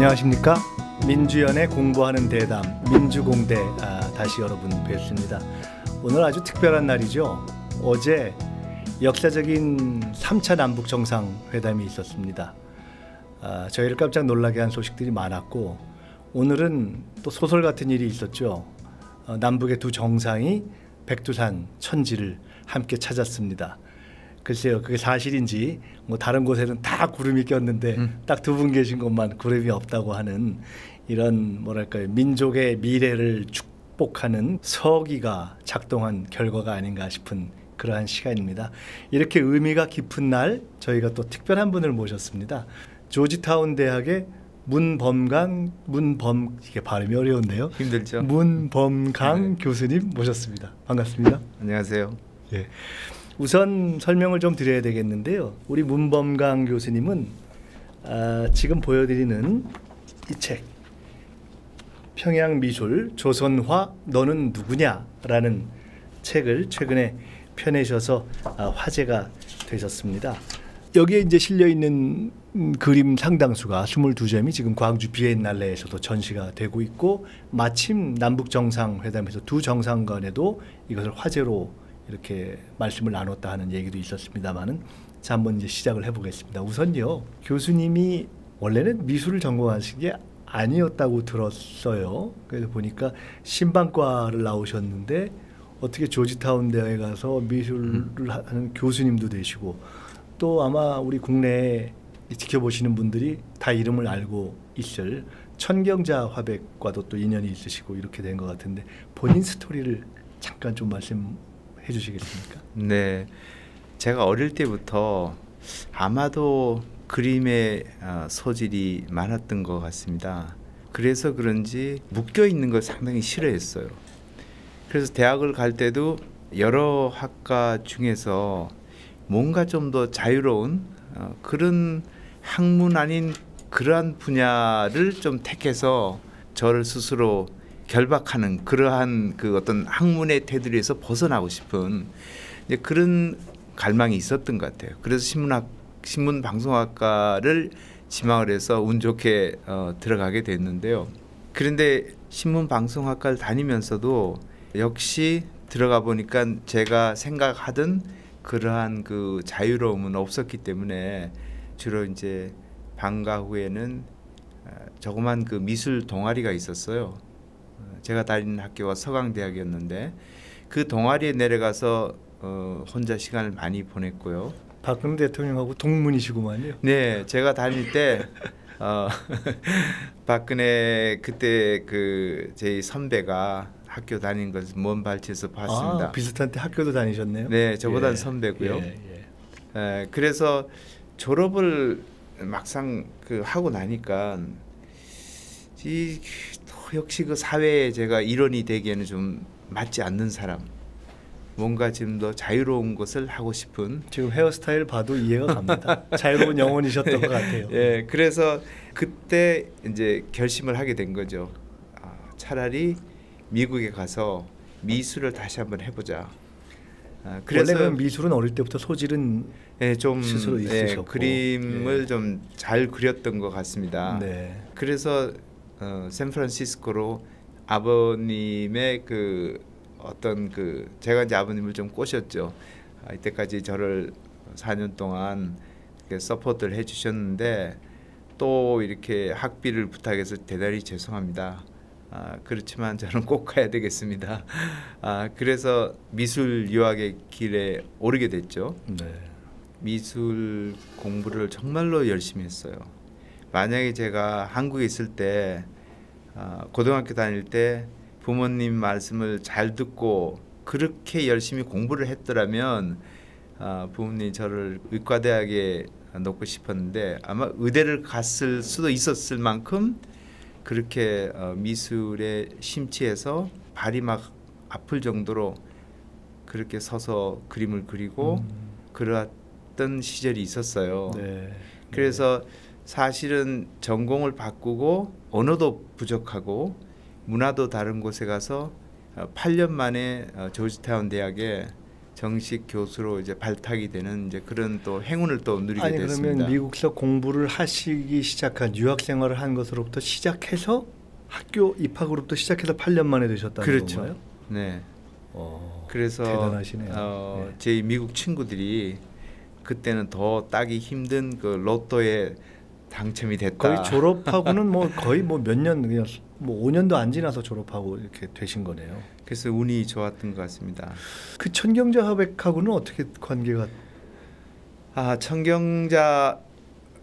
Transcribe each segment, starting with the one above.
안녕하십니까? 민주연의 공부하는 대담 민주공대 다시 여러분 뵙습니다. 오늘 아주 특별한 날이죠. 어제 역사적인 3차 남북 정상회담이 있었습니다. 저희를 깜짝 놀라게 한 소식들이 많았고 오늘은 또 소설 같은 일이 있었죠. 남북의 두 정상이 백두산 천지를 함께 찾았습니다. 글쎄요, 그게 사실인지 뭐 다른 곳에는 다 구름이 꼈는데 딱 두 분 계신 곳만 구름이 없다고 하는 이런 뭐랄까요, 민족의 미래를 축복하는 서기가 작동한 결과가 아닌가 싶은 그러한 시간입니다. 이렇게 의미가 깊은 날 저희가 또 특별한 분을 모셨습니다. 조지타운 대학의 이게 발음이 어려운데요. 힘들죠. 문범강 네. 교수님 모셨습니다. 반갑습니다. 안녕하세요. 예. 우선 설명을 좀 드려야 되겠는데요. 우리 문범강 교수님은 지금 보여드리는 이 책 평양미술 조선화 너는 누구냐라는 책을 최근에 펴내셔서 화제가 되셨습니다. 여기에 이제 실려 있는 그림 상당수가 22점이 지금 광주 비엔날레에서도 전시가 되고 있고, 마침 남북 정상회담에서 두 정상 간에도 이것을 화제로 이렇게 말씀을 나눴다 하는 얘기도 있었습니다만은, 자 한번 이제 시작을 해보겠습니다. 우선요, 교수님이 원래는 미술을 전공하신 게 아니었다고 들었어요. 그래서 보니까 신방과를 나오셨는데 어떻게 조지타운 대학에 가서 미술을 하는 교수님도 되시고, 또 아마 우리 국내에 지켜보시는 분들이 다 이름을 알고 있을 천경자 화백과도 또 인연이 있으시고 이렇게 된 것 같은데, 본인 스토리를 잠깐 좀 말씀해 주시겠습니까? 네, 제가 어릴 때부터 아마도 그림의 소질이 많았던 것 같습니다. 그래서 그런지 묶여 있는 걸 상당히 싫어했어요. 그래서 대학을 갈 때도 여러 학과 중에서 뭔가 좀 더 자유로운 그런 학문 아닌 그러한 분야를 좀 택해서 저를 스스로 결박하는 그러한 그 어떤 학문의 테두리에서 벗어나고 싶은 이제 그런 갈망이 있었던 것 같아요. 그래서 신문방송학과를 지망을 해서 운 좋게 들어가게 됐는데요. 그런데 신문방송학과를 다니면서도 역시 들어가 보니까 제가 생각하던 그러한 그 자유로움은 없었기 때문에 주로 이제 방과 후에는 조그만 그 미술 동아리가 있었어요. 제가 다니는 학교가 서강대학이었는데 그 동아리에 내려가서 혼자 시간을 많이 보냈고요. 박근혜 대통령하고 동문이시구만요. 네, 제가 다닐 때 박근혜 그때 그 제 선배가 학교 다닌 것을 먼 발치에서 봤습니다. 비슷한 때 학교도 다니셨네요. 네, 저보다는 선배고요. 그래서 졸업을 막상 그 하고 나니까 역시 그 사회에 제가 일원이 되기에는 좀 맞지 않는 사람, 뭔가 좀 더 자유로운 것을 하고 싶은, 지금 헤어스타일 봐도 이해가 갑니다. 자유로운 영혼이셨던 것 같아요. 예, 그래서 그때 이제 결심을 하게 된 거죠. 차라리 미국에 가서 미술을 다시 한번 해보자. 그래서 원래는 미술은 어릴 때부터 소질은 좀 스스로 있으셨고 그림을 좀 잘 그렸던 것 같습니다. 네. 그래서 샌프란시스코로 아버님의 그 어떤 그 제가 이제 아버님을 좀 꼬셨죠. 이때까지 저를 4년 동안 서포트를 해주셨는데 또 이렇게 학비를 부탁해서 대단히 죄송합니다. 그렇지만 저는 꼭 가야 되겠습니다. 그래서 미술 유학의 길에 오르게 됐죠. 네. 미술 공부를 정말로 열심히 했어요. 만약에 제가 한국에 있을 때 고등학교 다닐 때 부모님 말씀을 잘 듣고 그렇게 열심히 공부를 했더라면 부모님이 저를 의과대학에 넣고 싶었는데 아마 의대를 갔을 수도 있었을 만큼 그렇게 미술에 심취해서 발이 막 아플 정도로 그렇게 서서 그림을 그리고 그러던 시절이 있었어요. 네. 그래서 사실은 전공을 바꾸고 언어도 부족하고 문화도 다른 곳에 가서 8년 만에 조지타운 대학에 정식 교수로 이제 발탁이 되는 이제 그런 또 행운을 또 누리게 아니 됐습니다. 그러면 미국서 공부를 하시기 시작한 유학 생활을 한 것으로부터 시작해서 학교 입학으로부터 시작해서 8년 만에 되셨다는 그렇죠. 건가요? 네. 어, 그래서 대단하시네요. 네. 제 미국 친구들이 그때는 더 따기 힘든 그 로또에 당첨이 됐다. 거의 졸업하고는 뭐 거의 뭐 몇 년 그냥 뭐 5년도 안 지나서 졸업하고 이렇게 되신 거네요. 그래서 운이 좋았던 것 같습니다. 그 천경자 화백하고는 어떻게 관계가? 천경자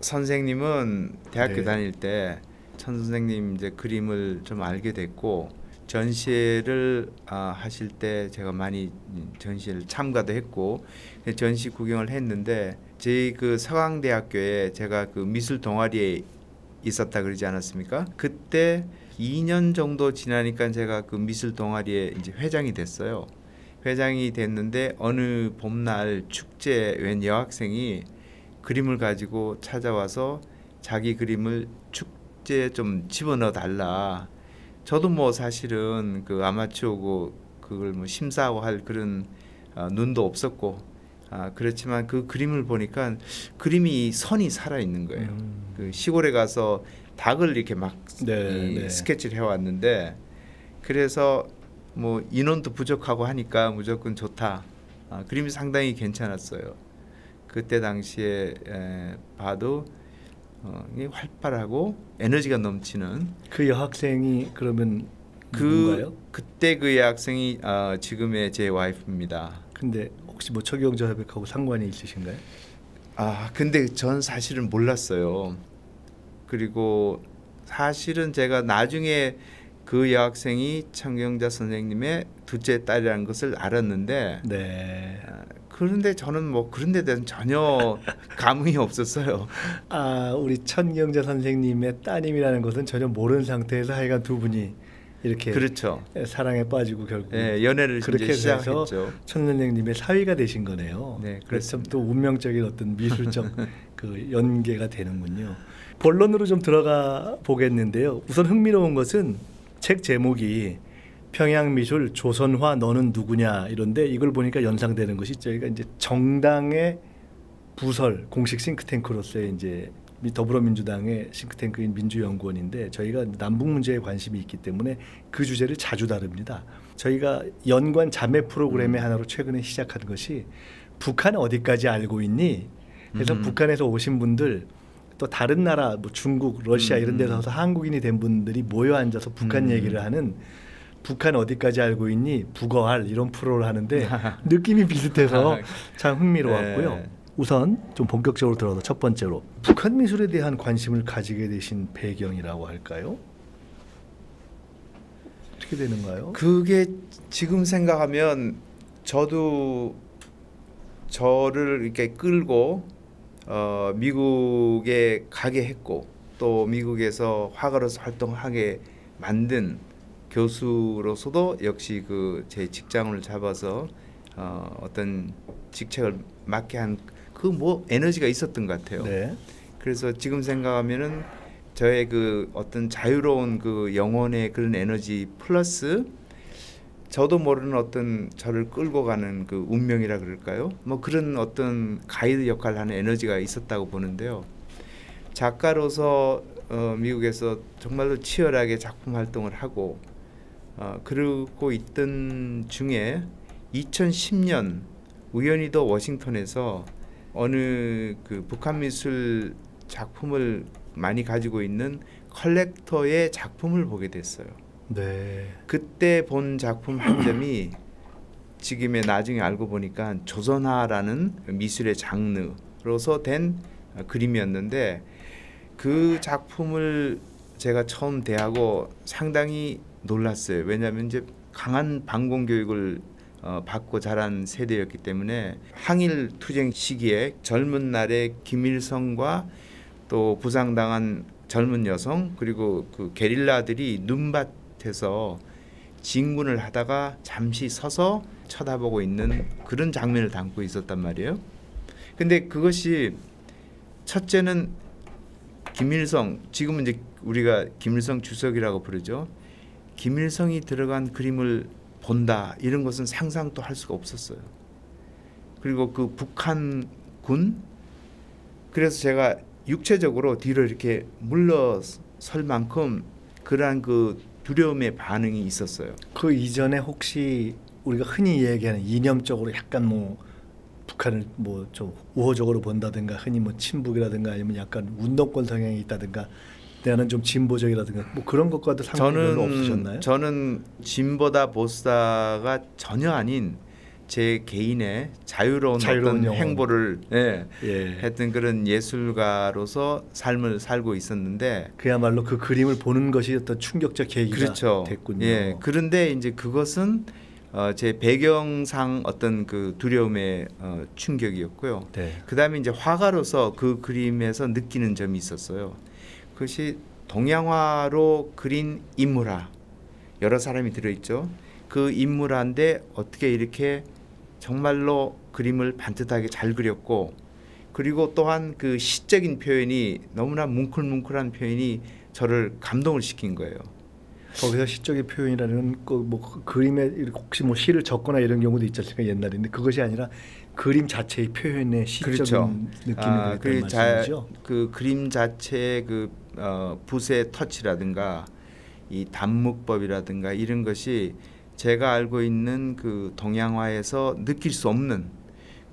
선생님은 대학교 네. 다닐 때 천 선생님 이제 그림을 좀 알게 됐고 전시회를 하실 때 제가 많이 전시회를 참가도 했고 전시 구경을 했는데 저희 그 서강대학교에 제가 그 미술 동아리에 있었다 그러지 않았습니까? 그때 2년 정도 지나니까 제가 그 미술 동아리에 이제 회장이 됐어요. 회장이 됐는데 어느 봄날 축제 웬 여학생이 그림을 가지고 찾아와서 자기 그림을 축제에 좀 집어넣어 달라. 저도 뭐 사실은 그 아마추어고 그걸 뭐 심사하고 할 그런 눈도 없었고 그렇지만 그 그림을 보니까 그림이 선이 살아 있는 거예요. 그 시골에 가서 닭을 이렇게 막 네. 스케치를 해왔는데 그래서 뭐 인원도 부족하고 하니까 무조건 좋다. 그림이 상당히 괜찮았어요. 그때 당시에 봐도 활발하고 에너지가 넘치는 그 여학생이 그러면 누군가요? 그때 그 여학생이 지금의 제 와이프입니다. 근데 혹시 뭐 천경자 화백하고 상관이 있으신가요? 근데 전 사실은 몰랐어요. 그리고 사실은 제가 나중에 그 여학생이 천경자 선생님의 둘째 딸이라는 것을 알았는데 네. 그런데 저는 뭐 그런 데 대해서 전혀 감흥이 없었어요. 우리 천경자 선생님의 따님이라는 것은 전혀 모르는 상태에서 하여간 두 분이 이렇게 그렇죠. 사랑에 빠지고 결국 연애를 그렇게 이제 해서 시작했죠. 천 선생님의 사위가 되신 거네요. 네, 그래서 또 운명적인 어떤 미술적 그 연계가 되는군요. 본론으로 좀 들어가 보겠는데요. 우선 흥미로운 것은 책 제목이 평양미술 조선화 너는 누구냐 이런데 이걸 보니까 연상되는 것이 저희가 이제 정당의 부설 공식 싱크탱크로서의 이제 더불어민주당의 싱크탱크인 민주연구원인데 저희가 남북 문제에 관심이 있기 때문에 그 주제를 자주 다룹니다. 저희가 연관 자매 프로그램의 하나로 최근에 시작한 것이 북한 어디까지 알고 있니? 그래서 북한에서 오신 분들 또 다른 나라 뭐 중국, 러시아 이런 데서 한국인이 된 분들이 모여 앉아서 북한 얘기를 하는 북한 어디까지 알고 있니? 북어할 이런 프로를 하는데 느낌이 비슷해서 참 흥미로웠고요. 네. 우선 좀 본격적으로 들어서 첫 번째로 북한 미술에 대한 관심을 가지게 되신 배경이라고 할까요? 어떻게 되는가요? 그게 지금 생각하면 저도 저를 이렇게 끌고 미국에 가게 했고 또 미국에서 화가로서 활동하게 만든 교수로서도 역시 그 제 직장을 잡아서 어떤 직책을 맡게 한 그 뭐 에너지가 있었던 것 같아요. 네. 그래서 지금 생각하면은 저의 그 어떤 자유로운 그 영혼의 그런 에너지 플러스 저도 모르는 어떤 저를 끌고 가는 그 운명이라 그럴까요? 뭐 그런 어떤 가이드 역할을 하는 에너지가 있었다고 보는데요. 작가로서 미국에서 정말로 치열하게 작품 활동을 하고 그러고 있던 중에 2010년 우연히도 워싱턴에서 어느 그 북한 미술 작품을 많이 가지고 있는 컬렉터의 작품을 보게 됐어요. 네. 그때 본 작품 한 점이 지금의 나중에 알고 보니까 조선화라는 미술의 장르로서 된 그림이었는데 그 작품을 제가 처음 대하고 상당히 놀랐어요. 왜냐하면 이제 강한 반공 교육을 받고 자란 세대였기 때문에 항일 투쟁 시기에 젊은 날에 김일성과 또 부상당한 젊은 여성 그리고 그 게릴라들이 눈밭에서 진군을 하다가 잠시 서서 쳐다보고 있는 그런 장면을 담고 있었단 말이에요. 근데 그것이 첫째는 김일성, 지금은 이제 우리가 김일성 주석이라고 부르죠. 김일성이 들어간 그림을 본다 이런 것은 상상도 할 수가 없었어요. 그리고 그 북한군, 그래서 제가 육체적으로 뒤로 이렇게 물러설 만큼 그러한 그 두려움의 반응이 있었어요. 그 이전에 혹시 우리가 흔히 얘기하는 이념적으로 약간 뭐 북한을 뭐 좀 우호적으로 본다든가, 흔히 뭐 친북이라든가 아니면 약간 운동권 성향이 있다든가, 나는 좀 진보적이라든가 뭐 그런 것과도 상관이 별로 없으셨나요? 저는 진보다 보수다가 전혀 아닌 제 개인의 자유로운 어떤 영혼. 행보를 예. 했던 그런 예술가로서 삶을 살고 있었는데, 그야말로 그 그림을 보는 것이 어떤 충격적 계기가 그렇죠. 됐군요. 예. 그런데 이제 그것은 제 배경상 어떤 그 두려움의 충격이었고요. 네. 그다음에 이제 화가로서 그 그림에서 느끼는 점이 있었어요. 그것이 동양화로 그린 인물화, 여러 사람이 들어있죠. 그 인물화인데 어떻게 이렇게 정말로 그림을 반듯하게 잘 그렸고, 그리고 또한 그 시적인 표현이 너무나 뭉클뭉클한 표현이 저를 감동을 시킨 거예요. 거기서 시적인 표현이라는 뭐 그림에 혹시 뭐 시를 적거나 이런 경우도 있지 않습니까, 옛날인데 그것이 아니라 그림 자체의 표현의 시적인 그렇죠. 느낌이 그랬단 말씀이죠. 그 그림 자체의 그 붓의 터치라든가 이 단묵법이라든가 이런 것이 제가 알고 있는 그 동양화에서 느낄 수 없는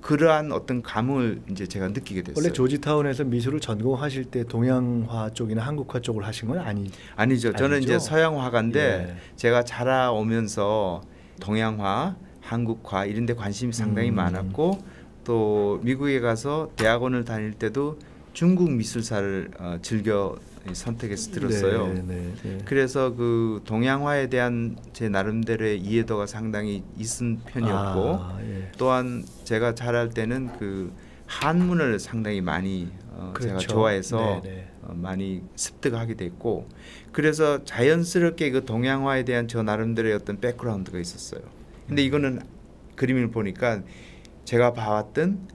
그러한 어떤 감흥을 이제 제가 느끼게 됐어요. 원래 조지타운에서 미술을 전공하실 때 동양화 쪽이나 한국화 쪽을 하신 건 아니죠. 저는 아니죠? 이제 서양 화가인데 예. 제가 자라오면서 동양화, 한국화 이런 데 관심이 상당히 많았고, 또 미국에 가서 대학원을 다닐 때도 중국 미술사를 즐겨 선택해서 들었어요. 네. 그래서 그 동양화에 대한 제 나름대로의 이해도가 상당히 있은 편이었고, 예. 또한 제가 자랄 때는 그 한문을 상당히 많이 그렇죠. 제가 좋아해서 많이 습득하게 됐고, 그래서 자연스럽게 그 동양화에 대한 저 나름대로의 어떤 백그라운드가 있었어요. 근데 이거는 그림을 보니까 제가 봐왔던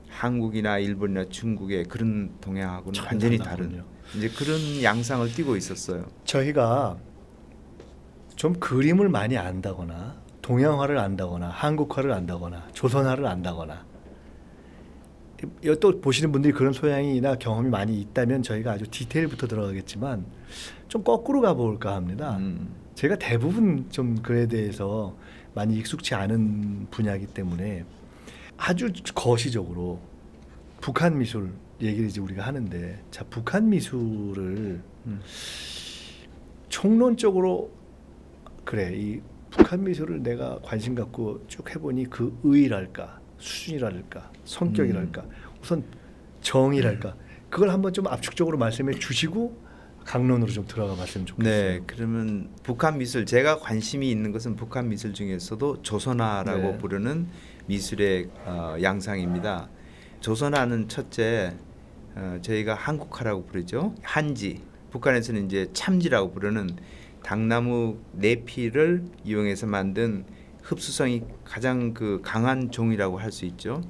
한국이나 일본이나 중국의 그런 동양하고는 완전히 다른 이제 그런 양상을 띠고 있었어요. 저희가 좀 그림을 많이 안다거나 동양화를 안다거나 한국화를 안다거나 조선화를 안다거나, 또 보시는 분들이 그런 소양이나 경험이 많이 있다면 저희가 아주 디테일부터 들어가겠지만 좀 거꾸로 가볼까 합니다. 제가 대부분 좀 그에 대해서 많이 익숙치 않은 분야이기 때문에 아주 거시적으로 북한 미술 얘기를 이제 우리가 하는데, 자, 북한 미술을 총론적으로 그래, 이 북한 미술을 내가 관심 갖고 쭉 해보니 그 의의랄까, 수준이랄까, 성격이랄까, 우선 정의랄까, 그걸 한번 좀 압축적으로 말씀해 주시고 강론으로 좀 들어가 봤으면 좋겠어요. 네, 그러면 북한 미술, 제가 관심이 있는 것은 북한 미술 중에서도 조선화라고 부르는 미술의 양상입니다. 조선화는 첫째 저희가 한국화라고 부르죠. 한지, 북한에서는 이제 참지라고 부르는 당나무 내피를 이용해서 만든 흡수성이 가장 그 강한 종이라고 할 수 있죠.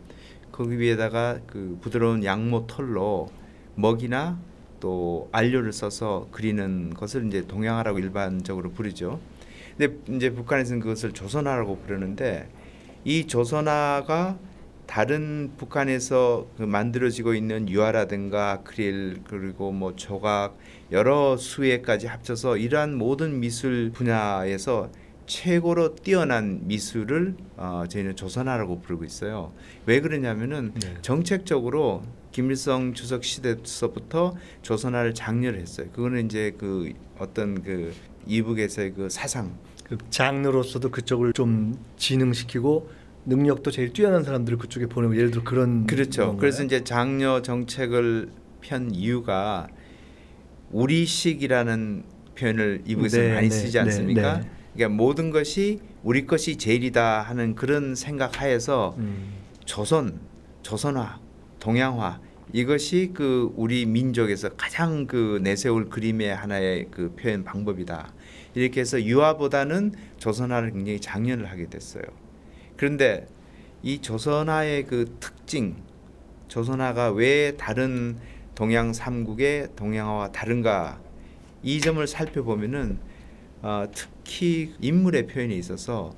거기 위에다가 그 부드러운 양모 털로 먹이나 또 안료를 써서 그리는 것을 이제 동양화라고 일반적으로 부르죠. 근데 이제 북한에서는 그것을 조선화라고 부르는데, 이 조선화가 다른 북한에서 그 만들어지고 있는 유화라든가 아크릴, 그리고 뭐 조각, 여러 수혜까지 합쳐서 이러한 모든 미술 분야에서 최고로 뛰어난 미술을 저희는 조선화라고 부르고 있어요. 왜 그러냐면은 정책적으로 김일성 주석 시대서부터 조선화를 장려를 했어요. 그거는 이제 그 어떤 그 이북에서의 그 사상, 그 장르로서도 그쪽을 좀 진흥시키고 능력도 제일 뛰어난 사람들을 그쪽에 보내고, 예를 들어 그런. 그렇죠. 건가요? 그래서 이제 장려 정책을 편 이유가 우리식이라는 표현을 이북에서 많이 쓰지 않습니까? 그러니까 모든 것이 우리 것이 제일이다 하는 그런 생각하에서 조선화, 동양화, 이것이 그 우리 민족에서 가장 그 내세울 그림의 하나의 그 표현 방법이다. 이렇게 해서 유화보다는 조선화를 굉장히 장려를 하게 됐어요. 그런데 이 조선화의 그 특징, 조선화가 왜 다른 동양 3국의 동양화와 다른가, 이 점을 살펴보면은 특히 인물의 표현에 있어서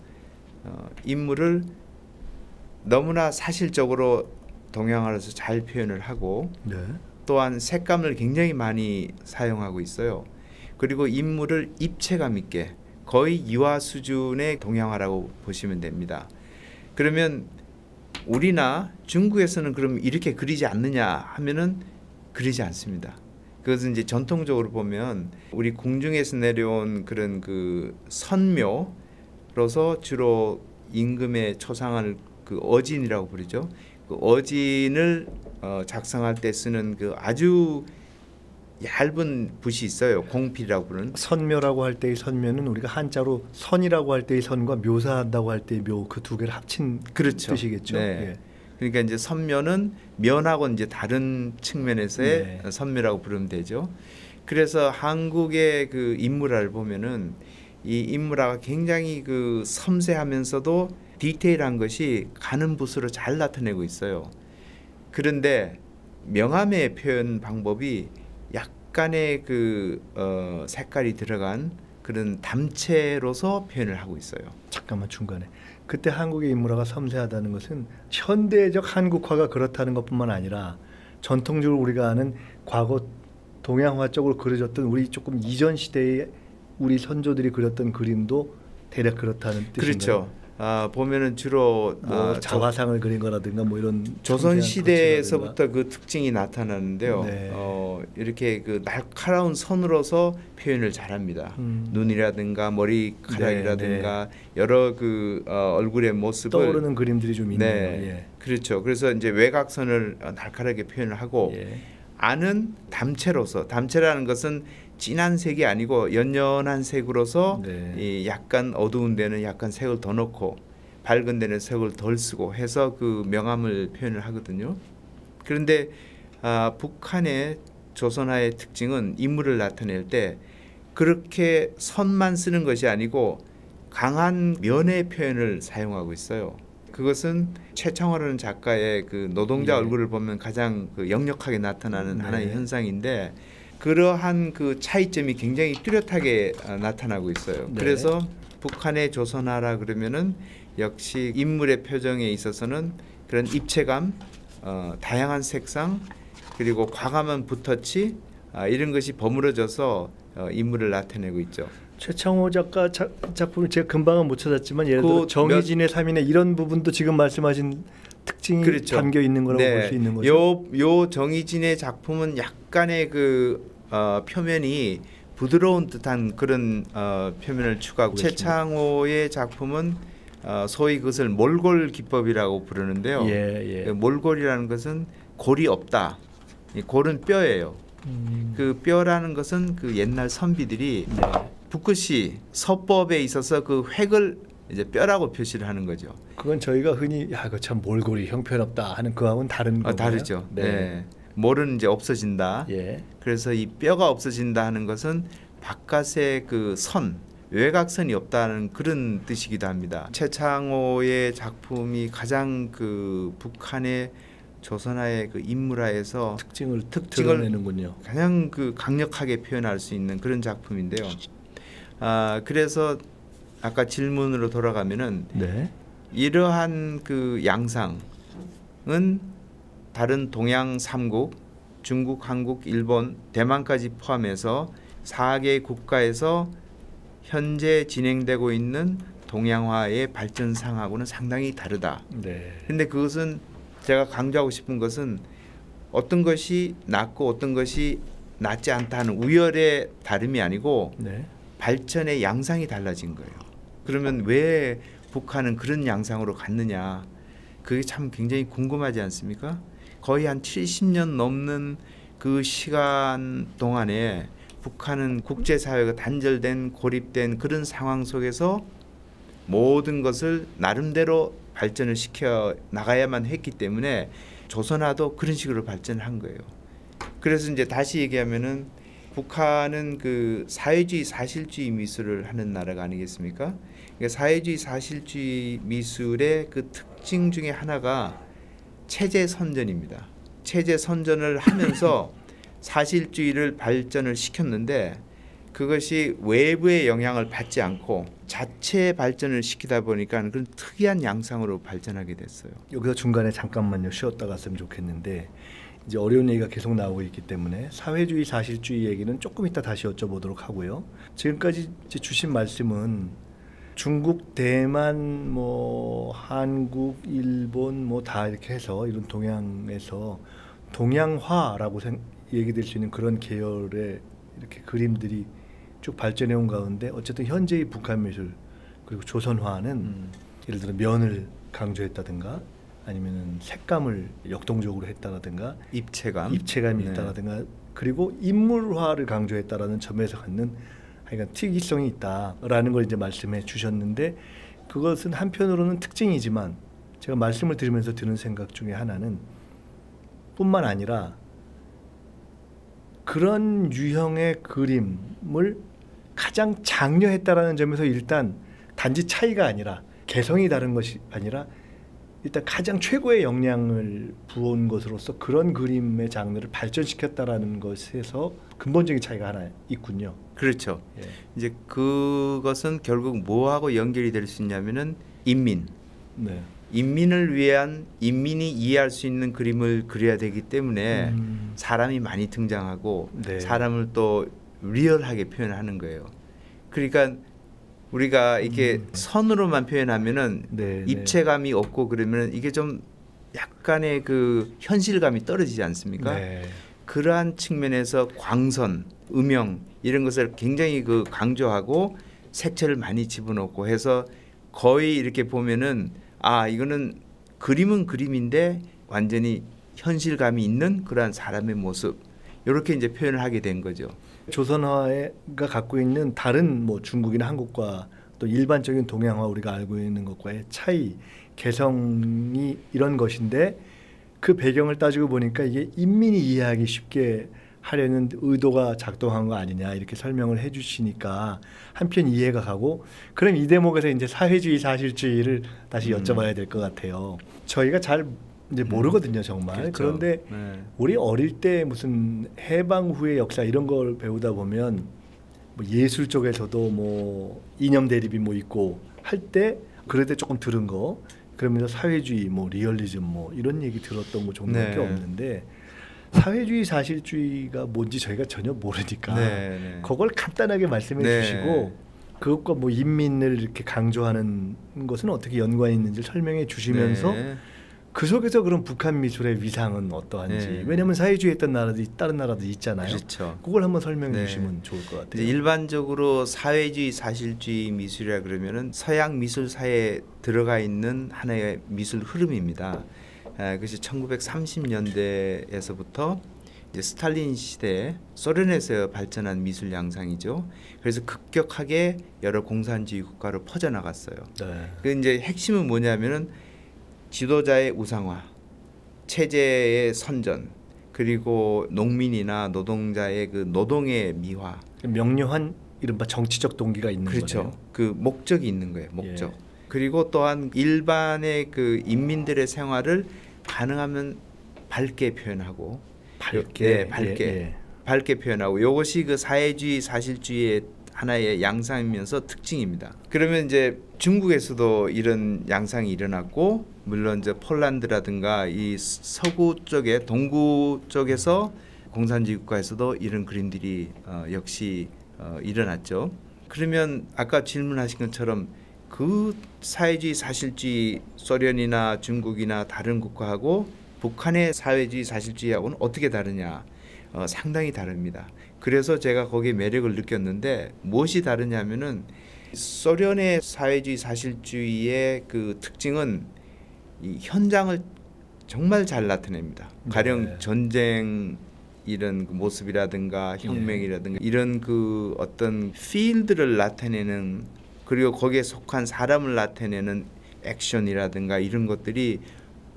인물을 너무나 사실적으로 동양화로서 잘 표현을 하고 네. 또한 색감을 굉장히 많이 사용하고 있어요. 그리고 인물을 입체감 있게 거의 유화 수준의 동양화라고 보시면 됩니다. 그러면 우리나 중국에서는 그럼 이렇게 그리지 않느냐 하면은 그리지 않습니다. 그것은 이제 전통적으로 보면 우리 궁중에서 내려온 그런 그 선묘로서 주로 임금의 초상을 그 어진이라고 부르죠. 그 어진을 작성할 때 쓰는 그 아주 얇은 붓이 있어요. 공필이라고 부르는. 선묘라고 할 때의 선묘는 우리가 한자로 선이라고 할 때의 선과 묘사한다고 할 때의 묘 그 두 개를 합친 그렇죠. 뜻이겠죠. 네. 예. 그러니까 이제 선묘는 면하고 이제 다른 측면에서의 네. 선묘라고 부르면 되죠. 그래서 한국의 그 인물화를 보면은 이 인물화가 굉장히 그 섬세하면서도 디테일한 것이 가는 붓으로 잘 나타내고 있어요. 그런데 명암의 표현 방법이 약간의 그 색깔이 들어간 그런 담체로서 표현을 하고 있어요. 잠깐만 중간에 그때 한국의 인물화가 섬세하다는 것은 현대적 한국화가 그렇다는 것뿐만 아니라 전통적으로 우리가 아는 과거 동양화 쪽으로 그려졌던 우리 조금 이전 시대의 우리 선조들이 그렸던 그림도 대략 그렇다는 뜻인가요? 그렇죠. 보면은 주로 뭐 자화상을 그린 거라든가 뭐 이런 조선 시대에서부터 그 특징이 나타나는데요. 네. 이렇게 그 날카로운 선으로서 표현을 잘합니다. 눈이라든가 머리카락이라든가 네, 네. 여러 그 얼굴의 모습을 떠오르는 그림들이 좀 있네요. 네, 예. 그렇죠. 그래서 이제 외곽선을 날카롭게 표현을 하고 예. 안은 담체로서 담체라는 것은 진한 색이 아니고 연연한 색으로서 네. 이 약간 어두운 데는 약간 색을 더 넣고 밝은 데는 색을 덜 쓰고 해서 그 명암을 표현을 하거든요. 그런데 북한의 조선화의 특징은 인물을 나타낼 때 그렇게 선만 쓰는 것이 아니고 강한 면의 표현을 사용하고 있어요. 그것은 최창호라는 작가의 그 노동자 예. 얼굴을 보면 가장 그 역력하게 나타나는 네. 하나의 현상인데 그러한 그 차이점이 굉장히 뚜렷하게 나타나고 있어요. 네. 그래서 북한의 조선화라 그러면은 역시 인물의 표정에 있어서는 그런 입체감, 다양한 색상 그리고 과감한 붓터치 이런 것이 버무려져서 인물을 나타내고 있죠. 최창호 작가 작품을 제가 금방은 못 찾았지만 예를 들어 그 정희진의 삶이나 이런 부분도 지금 말씀하신 특징이 그렇죠. 담겨 있는 거라고 네. 볼 수 있는 거죠. 요 정희진의 작품은 약간의 그 표면이 부드러운 듯한 그런 표면을 추구하고 최창호의 작품은 소위 그것을 몰골 기법이라고 부르는데요. 예, 예. 몰골이라는 것은 골이 없다. 이 골은 뼈예요. 그 뼈라는 것은 그 옛날 선비들이 네. 붓글씨 서법에 있어서 그 획을 이제 뼈라고 표시를 하는 거죠. 그건 저희가 흔히 야, 그 참 몰골이 형편없다 하는 그하고는 다른 건가요? 다르죠. 네. 네. 몰은 이제 없어진다. 예. 그래서 이 뼈가 없어진다 하는 것은 바깥의 그 선, 외곽선이 없다는 그런 뜻이기도 합니다. 최창호의 작품이 가장 그 북한의 조선화의 그 인물화에서 특징을 드러내는군요. 가장 그 강력하게 표현할 수 있는 그런 작품인데요. 그래서 아까 질문으로 돌아가면은 네. 이러한 그 양상은 다른 동양 3국, 중국, 한국, 일본, 대만까지 포함해서 4개 국가에서 현재 진행되고 있는 동양화의 발전상하고는 상당히 다르다. 네. 그런데 그것은 제가 강조하고 싶은 것은 어떤 것이 낫고 어떤 것이 낫지 않다 하는 우열의 다름이 아니고 네. 발전의 양상이 달라진 거예요. 그러면 왜 북한은 그런 양상으로 갔느냐? 그게 참 굉장히 궁금하지 않습니까? 거의 한 70년 넘는 그 시간 동안에 북한은 국제사회가 단절된 고립된 그런 상황 속에서 모든 것을 나름대로 발전을 시켜 나가야만 했기 때문에 조선화도 그런 식으로 발전을 한 거예요. 그래서 이제 다시 얘기하면은 북한은 그 사회주의 사실주의 미술을 하는 나라가 아니겠습니까? 그러니까 사회주의 사실주의 미술의 그 특징 중에 하나가 체제 선전입니다. 체제 선전을 하면서 사실주의를 발전을 시켰는데 그것이 외부의 영향을 받지 않고 자체 발전을 시키다 보니까 그런 특이한 양상으로 발전하게 됐어요. 여기서 중간에 잠깐만요 쉬었다 갔으면 좋겠는데 이제 어려운 얘기가 계속 나오고 있기 때문에 사회주의 사실주의 얘기는 조금 이따 다시 여쭤보도록 하고요. 지금까지 이제 주신 말씀은 중국, 대만, 뭐 한국, 일본 뭐 다 이렇게 해서 이런 동양에서 동양화라고 얘기될 수 있는 그런 계열의 이렇게 그림들이 쭉 발전해 온 가운데 어쨌든 현재의 북한 미술 그리고 조선화는 예를 들어 면을 강조했다든가 아니면은 색감을 역동적으로 했다라든가 입체감이 네. 있다라든가 그리고 인물화를 강조했다라는 점에서 갖는 하여간 특이성이 있다라는 걸 이제 말씀해 주셨는데 그것은 한편으로는 특징이지만 제가 말씀을 드리면서 드는 생각 중에 하나는 뿐만 아니라 그런 유형의 그림을 가장 장려했다라는 점에서 일단 단지 차이가 아니라 개성이 다른 것이 아니라 일단 가장 최고의 영향을 부은 것으로서 그런 그림의 장르를 발전시켰다라는 것에서 근본적인 차이가 하나 있군요. 그렇죠. 예. 이제 그것은 결국 뭐하고 연결이 될 수 있냐면은 인민. 네. 인민을 위한 인민이 이해할 수 있는 그림을 그려야 되기 때문에 사람이 많이 등장하고 네. 사람을 또 리얼하게 표현하는 거예요. 그러니까 우리가 이렇게 선으로만 표현하면은 네, 입체감이 없고 그러면 이게 좀 약간의 그 현실감이 떨어지지 않습니까? 네. 그러한 측면에서 광선, 음영 이런 것을 굉장히 그 강조하고 색채를 많이 집어넣고 해서 거의 이렇게 보면은 아 이거는 그림은 그림인데 완전히 현실감이 있는 그러한 사람의 모습 이렇게 이제 표현을 하게 된 거죠. 조선화가 갖고 있는 다른 뭐 중국이나 한국과 또 일반적인 동양화 우리가 알고 있는 것과의 차이, 개성이 이런 것인데 그 배경을 따지고 보니까 이게 인민이 이해하기 쉽게 하려는 의도가 작동한 거 아니냐 이렇게 설명을 해주시니까 한편 이해가 가고 그럼 이 대목에서 이제 사회주의 사실주의를 다시 여쭤봐야 될 것 같아요. 저희가 잘 이제 모르거든요 정말. 그렇죠. 그런데 네. 우리 어릴 때 무슨 해방 후의 역사 이런 걸 배우다 보면 뭐 예술 쪽에서도 뭐 이념 대립이 뭐 있고 할 때 그럴 때 조금 들은 거 그러면서 사회주의 뭐 리얼리즘 뭐 이런 얘기 들었던 거 정도밖에 네. 없는데 사회주의 사실주의가 뭔지 저희가 전혀 모르니까 네. 그걸 간단하게 말씀해 네. 주시고 그것과 뭐 인민을 이렇게 강조하는 것은 어떻게 연관이 있는지 설명해 주시면서 네. 그 속에서 그런 북한 미술의 위상은 어떠한지 네. 왜냐하면 사회주의 했던 나라도 다른 나라도 있잖아요. 그렇죠. 그걸 한번 설명해 네. 주시면 좋을 것 같아요. 일반적으로 사회주의 사실주의 미술이라 그러면은 서양 미술사에 들어가 있는 하나의 미술 흐름입니다. 그것이 1930년대에서부터 이제 스탈린 시대 소련에서 발전한 미술 양상이죠. 그래서 급격하게 여러 공산주의 국가로 퍼져나갔어요. 네. 그 이제 핵심은 뭐냐면은 지도자의 우상화, 체제의 선전, 그리고 농민이나 노동자의 그 노동의 미화. 명료한 이른바 정치적 동기가 있는 그렇죠. 거네요. 그 목적이 있는 거예요. 목적. 예. 그리고 또한 일반의 그 인민들의 생활을 가능하면 밝게 표현하고 밝게, 밝게 표현하고 이것이 그 사회주의 사실주의의 하나의 양상이면서 특징입니다. 그러면 이제 중국에서도 이런 양상이 일어났고 물론 이제 폴란드라든가 이 서구 쪽에 동구 쪽에서 공산주의 국가에서도 이런 그림들이 역시 일어났죠. 그러면 아까 질문하신 것처럼 그 사회주의 사실주의 소련이나 중국이나 다른 국가하고 북한의 사회주의 사실주의하고는 어떻게 다르냐? 상당히 다릅니다. 그래서 제가 거기에 매력을 느꼈는데 무엇이 다르냐면은 소련의 사회주의 사실주의의 그 특징은 이 현장을 정말 잘 나타냅니다. 가령 네. 전쟁 이런 그 모습이라든가 혁명이라든가 이런 그 어떤 필드를 나타내는 그리고 거기에 속한 사람을 나타내는 액션이라든가 이런 것들이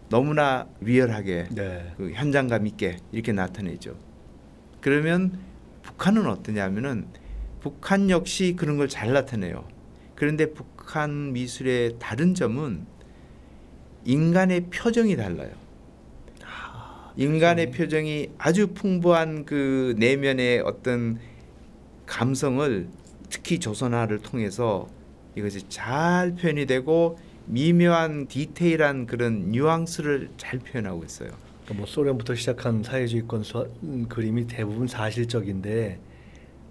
너무나 리얼하게 네. 그 현장감 있게 이렇게 나타내죠. 그러면 북한은 어떠냐면은 북한 역시 그런 걸 잘 나타내요. 그런데 북한 미술의 다른 점은 인간의 표정이 달라요. 인간의 표정이 아주 풍부한 그 내면의 어떤 감성을 특히 조선화를 통해서 이것이 잘 표현이 되고 미묘한 디테일한 그런 뉘앙스를 잘 표현하고 있어요. 그러니까 뭐 소련부터 시작한 사회주의권 그림이 대부분 사실적인데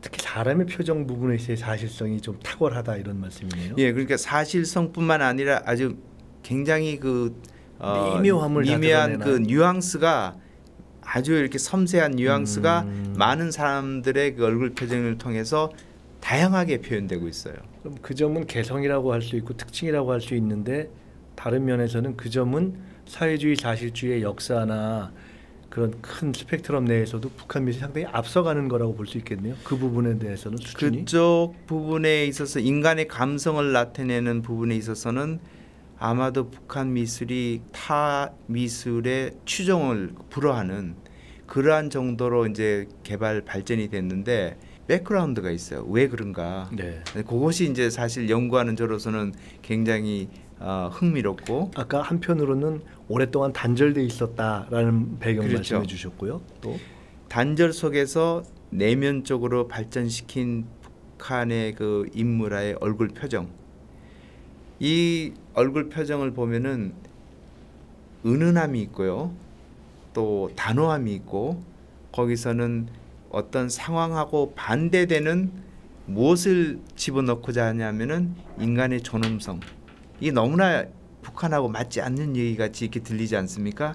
특히 사람의 표정 부분에 있어서 사실성이 좀 탁월하다 이런 말씀이네요. 예, 그러니까 사실성뿐만 아니라 아주 굉장히 그 미묘함을 미묘한 그 뉘앙스가 아주 이렇게 섬세한 뉘앙스가 많은 사람들의 그 얼굴 표정을 통해서 다양하게 표현되고 있어요. 그럼 그 점은 개성이라고 할 수 있고 특징이라고 할 수 있는데 다른 면에서는 그 점은 사회주의 사실주의의 역사나 그런 큰 스펙트럼 내에서도 북한 미술이 상당히 앞서가는 거라고 볼 수 있겠네요. 그 부분에 대해서는 수준이 그쪽 부분에 있어서 인간의 감성을 나타내는 부분에 있어서는 아마도 북한 미술이 타 미술의 추종을 불허하는 그러한 정도로 이제 개발 발전이 됐는데 백그라운드가 있어요. 왜 그런가? 네. 그것이 이제 사실 연구하는 저로서는 굉장히 흥미롭고 아까 한편으로는 오랫동안 단절돼 있었다라는 배경 그렇죠. 말씀해 주셨고요. 또 단절 속에서 내면적으로 발전시킨 북한의 그 인물의 얼굴 표정. 이 얼굴 표정을 보면은 은은함이 있고요. 또 단호함이 있고 거기서는 어떤 상황하고 반대되는 무엇을 집어넣고자 하냐면은 인간의 존엄성. 이게 너무나 북한하고 맞지 않는 얘기 같이 이렇게 들리지 않습니까?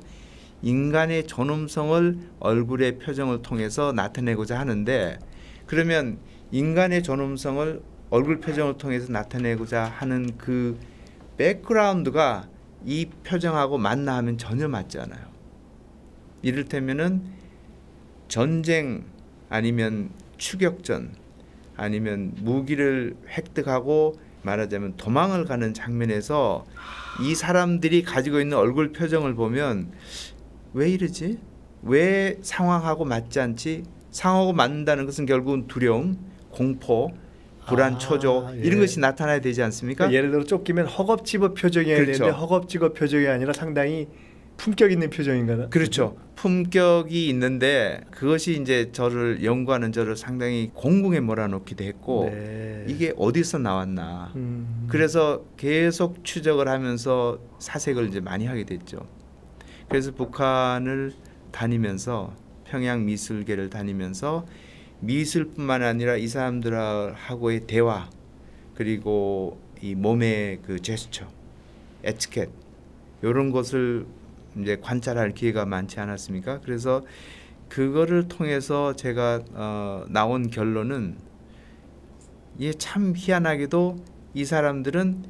인간의 존엄성을 얼굴의 표정을 통해서 나타내고자 하는데 그러면 인간의 존엄성을 얼굴 표정을 통해서 나타내고자 하는 그 백그라운드가 이 표정하고 맞나 하면 전혀 맞지 않아요. 이를테면은 전쟁 아니면 추격전 아니면 무기를 획득하고 말하자면 도망을 가는 장면에서 이 사람들이 가지고 있는 얼굴 표정을 보면 왜 이러지? 왜 상황하고 맞지 않지? 상황하고 맞는다는 것은 결국은 두려움, 공포, 불안, 초조 예. 이런 것이 나타나야 되지 않습니까? 그러니까 예를 들어 쫓기면 허겁지겁 표정이어야 그렇죠. 되는데 허겁지겁 표정이 아니라 상당히 품격 있는 표정인가요? 그렇죠. 품격이 있는데 그것이 이제 저를 연구하는 저를 상당히 공궁에 몰아넣기도 했고 네. 이게 어디서 나왔나. 그래서 계속 추적을 하면서 사색을 이제 많이 하게 됐죠. 그래서 북한을 다니면서 평양 미술계를 다니면서 미술뿐만 아니라 이 사람들하고의 대화 그리고 이 몸의 그 제스처, 에티켓 이런 것을 이제 관찰할 기회가 많지 않았습니까? 그래서 그거를 통해서 제가 나온 결론은 이게 참 희한하게도 이 사람들은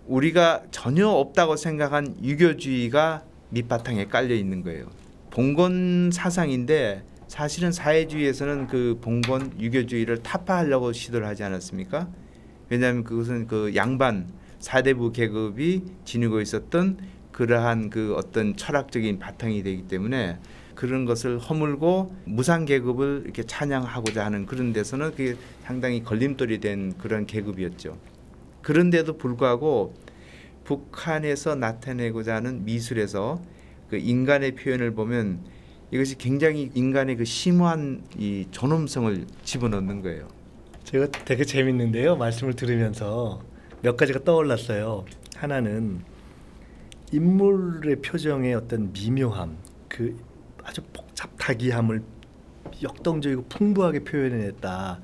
우리가 전혀 없다고 생각한 유교주의가 밑바탕에 깔려 있는 거예요. 봉건 사상인데 사실은 사회주의에서는 그 봉건 유교주의를 타파하려고 시도를 하지 않았습니까? 왜냐하면 그것은 그 양반 사대부 계급이 지니고 있었던 그러한 그 어떤 철학적인 바탕이 되기 때문에 그런 것을 허물고 무상 계급을 이렇게 찬양하고자 하는 그런 데서는 그게 상당히 걸림돌이 된 그런 계급이었죠. 그런데도 불구하고 북한에서 나타내고자 하는 미술에서 그 인간의 표현을 보면 이것이 굉장히 인간의 그 심오한 이 존엄성을 집어넣는 거예요. 제가 되게 재밌는데요. 말씀을 들으면서 몇 가지가 떠올랐어요. 하나는 인물의 표정의 어떤 미묘함, 그 아주 복잡다기함을 역동적이고 풍부하게 표현해냈다.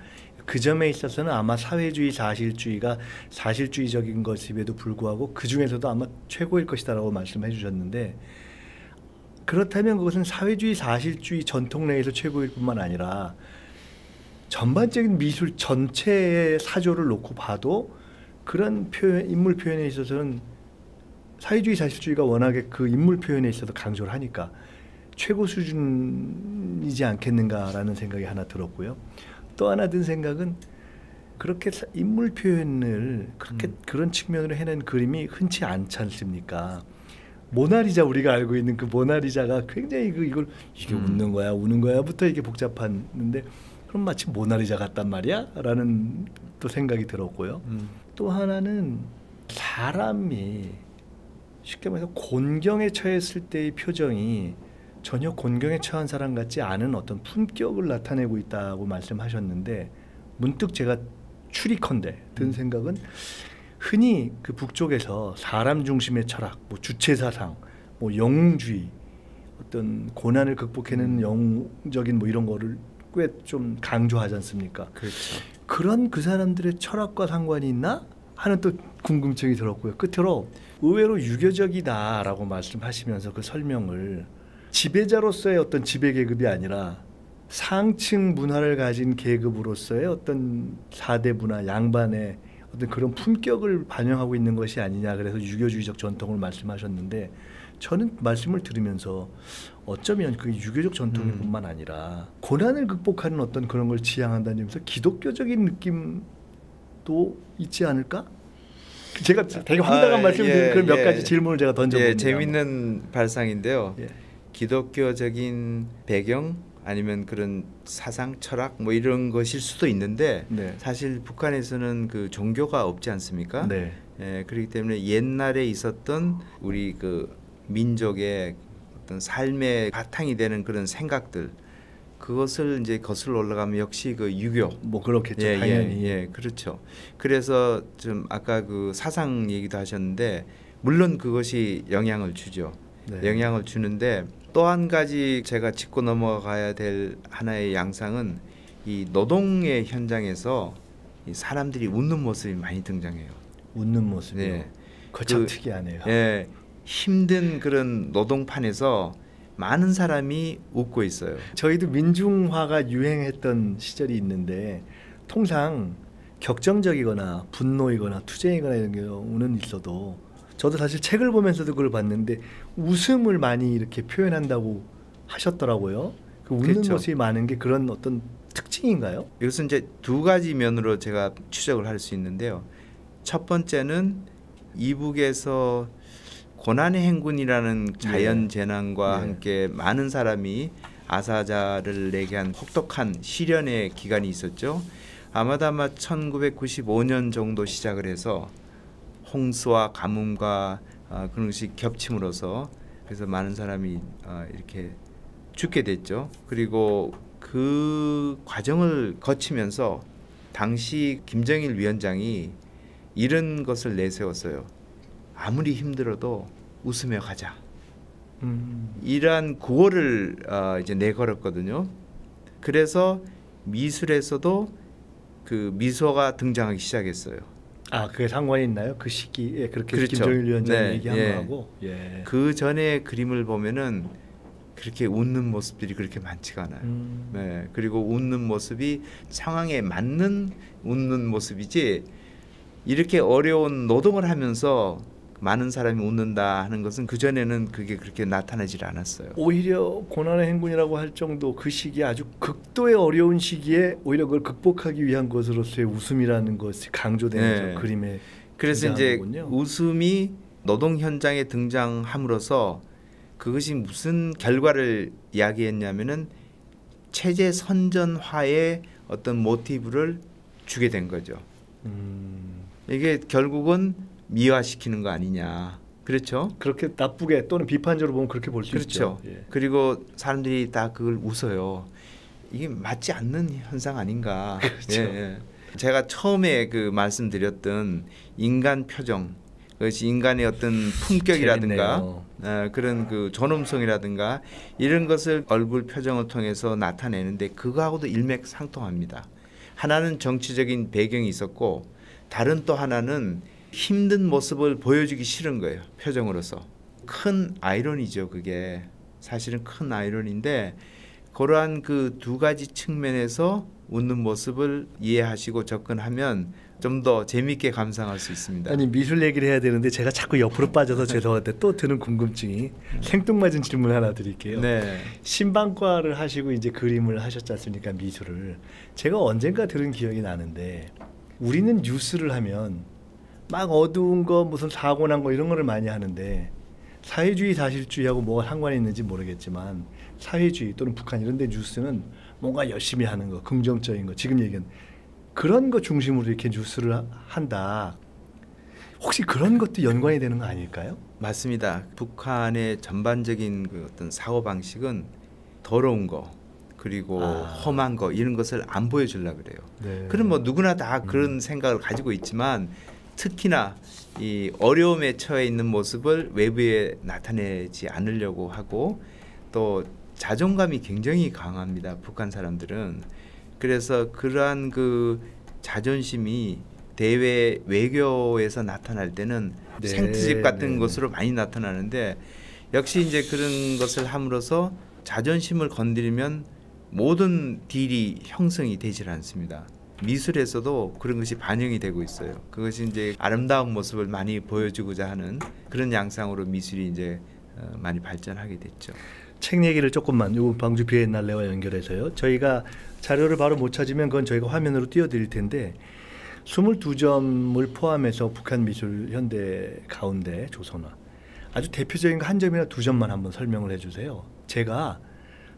그 점에 있어서는 아마 사회주의 사실주의가 사실주의적인 것임에도 불구하고 그 중에서도 아마 최고일 것이다라고 말씀해 주셨는데 그렇다면 그것은 사회주의 사실주의 전통 내에서 최고일 뿐만 아니라 전반적인 미술 전체의 사조를 놓고 봐도 그런 표현, 인물 표현에 있어서는 사회주의 사실주의가 워낙에 그 인물 표현에 있어서 강조를 하니까 최고 수준이지 않겠는가라는 생각이 하나 들었고요. 또 하나 든 생각은 그렇게 인물 표현을 그렇게 그런 측면으로 해낸 그림이 흔치 않지 않습니까? 모나리자 우리가 알고 있는 그 모나리자가 굉장히 이걸 이게 웃는 거야 우는 거야부터 이게 복잡한데 그럼 마치 모나리자 같단 말이야? 라는 또 생각이 들었고요. 또 하나는 사람이 쉽게 말해서 곤경에 처했을 때의 표정이 전혀 곤경에 처한 사람 같지 않은 어떤 품격을 나타내고 있다고 말씀하셨는데 문득 제가 추리컨대 든 생각은 흔히 그 북쪽에서 사람 중심의 철학, 뭐 주체 사상, 뭐 영웅주의, 어떤 고난을 극복해내는 영웅적인 뭐 이런 거를 꽤 좀 강조하지 않습니까? 그렇죠. 그런 그 사람들의 철학과 상관이 있나 하는 또 궁금증이 들었고요. 끝으로 의외로 유교적이다라고 말씀하시면서 그 설명을 지배자로서의 어떤 지배 계급이 아니라 상층 문화를 가진 계급으로서의 어떤 4대 문화 양반의 어떤 그런 품격을 반영하고 있는 것이 아니냐, 그래서 유교주의적 전통을 말씀하셨는데, 저는 말씀을 들으면서 어쩌면 그 유교적 전통일 뿐만 아니라 고난을 극복하는 어떤 그런 걸 지향한다는 점에서 기독교적인 느낌도 있지 않을까? 제가 되게 황당한 말씀을 드린 그런 몇 가지 질문을 제가 던져봅니다. 재밌는 발상인데요. 예. 기독교적인 배경 아니면 그런 사상, 철학 뭐 이런 것일 수도 있는데 네. 사실 북한에서는 그 종교가 없지 않습니까? 네. 그렇기 때문에 옛날에 있었던 우리 그 민족의 어떤 삶의 바탕이 되는 그런 생각들, 그것을 이제 거슬러 올라가면 역시 그 유교. 뭐 그렇겠죠. 당연히. 그렇죠. 그래서 좀 아까 그 사상 얘기도 하셨는데 물론 그것이 영향을 주죠. 네. 영향을 주는데 또 한 가지 제가 짚고 넘어가야 될 하나의 양상은 이 노동의 현장에서 이 사람들이 웃는 모습이 많이 등장해요. 웃는 모습이요. 네. 그거 참 특이하네요. 힘든 그런 노동판에서 많은 사람이 웃고 있어요. 저희도 민중화가 유행했던 시절이 있는데 통상 격정적이거나 분노이거나 투쟁이거나 이런 경우는 있어도, 저도 사실 책을 보면서도 그걸 봤는데 웃음을 많이 이렇게 표현한다고 하셨더라고요. 그 웃는 그렇죠. 모습이 많은 게 그런 어떤 특징인가요? 이것은 이제 두 가지 면으로 제가 추적을 할 수 있는데요. 첫 번째는 이북에서 고난의 행군이라는 자연 재난과 함께 많은 사람이 아사자를 내게 한 혹독한 시련의 기간이 있었죠. 아마도 1995년 정도 시작을 해서 홍수와 가뭄과 그런 것이 겹침으로써 그래서 많은 사람이 이렇게 죽게 됐죠. 그리고 그 과정을 거치면서 당시 김정일 위원장이 이런 것을 내세웠어요. 아무리 힘들어도 웃으며 가자. 이러한 구호를 이제 내걸었거든요. 그래서 미술에서도 그 미소가 등장하기 시작했어요. 그게 상관이 있나요? 그 시기에 그렇게 그렇죠. 김정일 위원장이 네, 얘기한 예. 거하고. 그 전에 그림을 보면은 그렇게 웃는 모습들이 그렇게 많지가 않아요. 네, 그리고 웃는 모습이 상황에 맞는 웃는 모습이지, 이렇게 어려운 노동을 하면서 많은 사람이 웃는다 하는 것은 그 전에는 그게 그렇게 나타나질 않았어요. 오히려 고난의 행군이라고 할 정도 그 시기에 아주 극도의 어려운 시기에 오히려 그걸 극복하기 위한 것으로서의 웃음이라는 것이 강조되는 그림에. 그래서 이제 거군요. 웃음이 노동 현장에 등장함으로써 그것이 무슨 결과를 이야기했냐면은 체제 선전화의 어떤 모티브를 주게 된 거죠. 이게 결국은 미화시키는 거 아니냐. 그렇죠? 그렇게 나쁘게 또는 비판적으로 보면 그렇게 볼 수 있죠. 그렇죠. 그리고 사람들이 다 그걸 웃어요. 이게 맞지 않는 현상 아닌가. 그렇죠. 제가 처음에 그 말씀드렸던 인간 표정, 그것이 인간의 어떤 품격이라든가 그런 그 존엄성이라든가 이런 것을 얼굴 표정을 통해서 나타내는데 그거하고도 일맥상통합니다. 하나는 정치적인 배경이 있었고 다른 또 하나는 힘든 모습을 보여주기 싫은 거예요. 표정으로서. 큰 아이러니죠. 그게 사실은 큰 아이러니인데 그러한 그 두 가지 측면에서 웃는 모습을 이해하시고 접근하면 좀 더 재미있게 감상할 수 있습니다. 아니, 미술 얘기를 해야 되는데 제가 자꾸 옆으로 빠져서 죄송한데 또 드는 궁금증이, 생뚱맞은 질문 하나 드릴게요. 신방과를 하시고 이제 그림을 하셨지 않습니까? 미술을. 제가 언젠가 들은 기억이 나는데 우리는 뉴스를 하면 막 어두운 거 무슨 사고 난 거 이런 거를 많이 하는데 사회주의 사실주의하고 뭐가 상관이 있는지 모르겠지만 사회주의 또는 북한 이런 데 뉴스는 뭔가 열심히 하는 거, 긍정적인 거, 지금 얘기한 그런 거 중심으로 이렇게 뉴스를 한다. 혹시 그런 것도 연관이 되는 거 아닐까요? 맞습니다. 북한의 전반적인 그 어떤 사고 방식은 더러운 거, 그리고 험한 거 이런 것을 안 보여주려고 그래요. 네. 그럼 뭐 누구나 다 그런 생각을 가지고 있지만 특히나 이 어려움에 처해 있는 모습을 외부에 나타내지 않으려고 하고 또 자존감이 굉장히 강합니다. 북한 사람들은. 그래서 그러한 그 자존심이 대외 외교에서 나타날 때는 네. 생트집 같은 네. 것으로 많이 나타나는데 역시 이제 그런 것을 함으로써 자존심을 건드리면 모든 딜이 형성이 되질 않습니다. 미술에서도 그런 것이 반영이 되고 있어요. 그것이 이제 아름다운 모습을 많이 보여주고자 하는 그런 양상으로 미술이 이제 많이 발전하게 됐죠. 책 얘기를 조금만 요 광주 비엔날레와 연결해서요. 저희가 자료를 바로 못 찾으면 그건 저희가 화면으로 띄워드릴 텐데 22점을 포함해서 북한 미술 현대 가운데 조선화 아주 대표적인 거 한 점이나 두 점만 한번 설명을 해주세요. 제가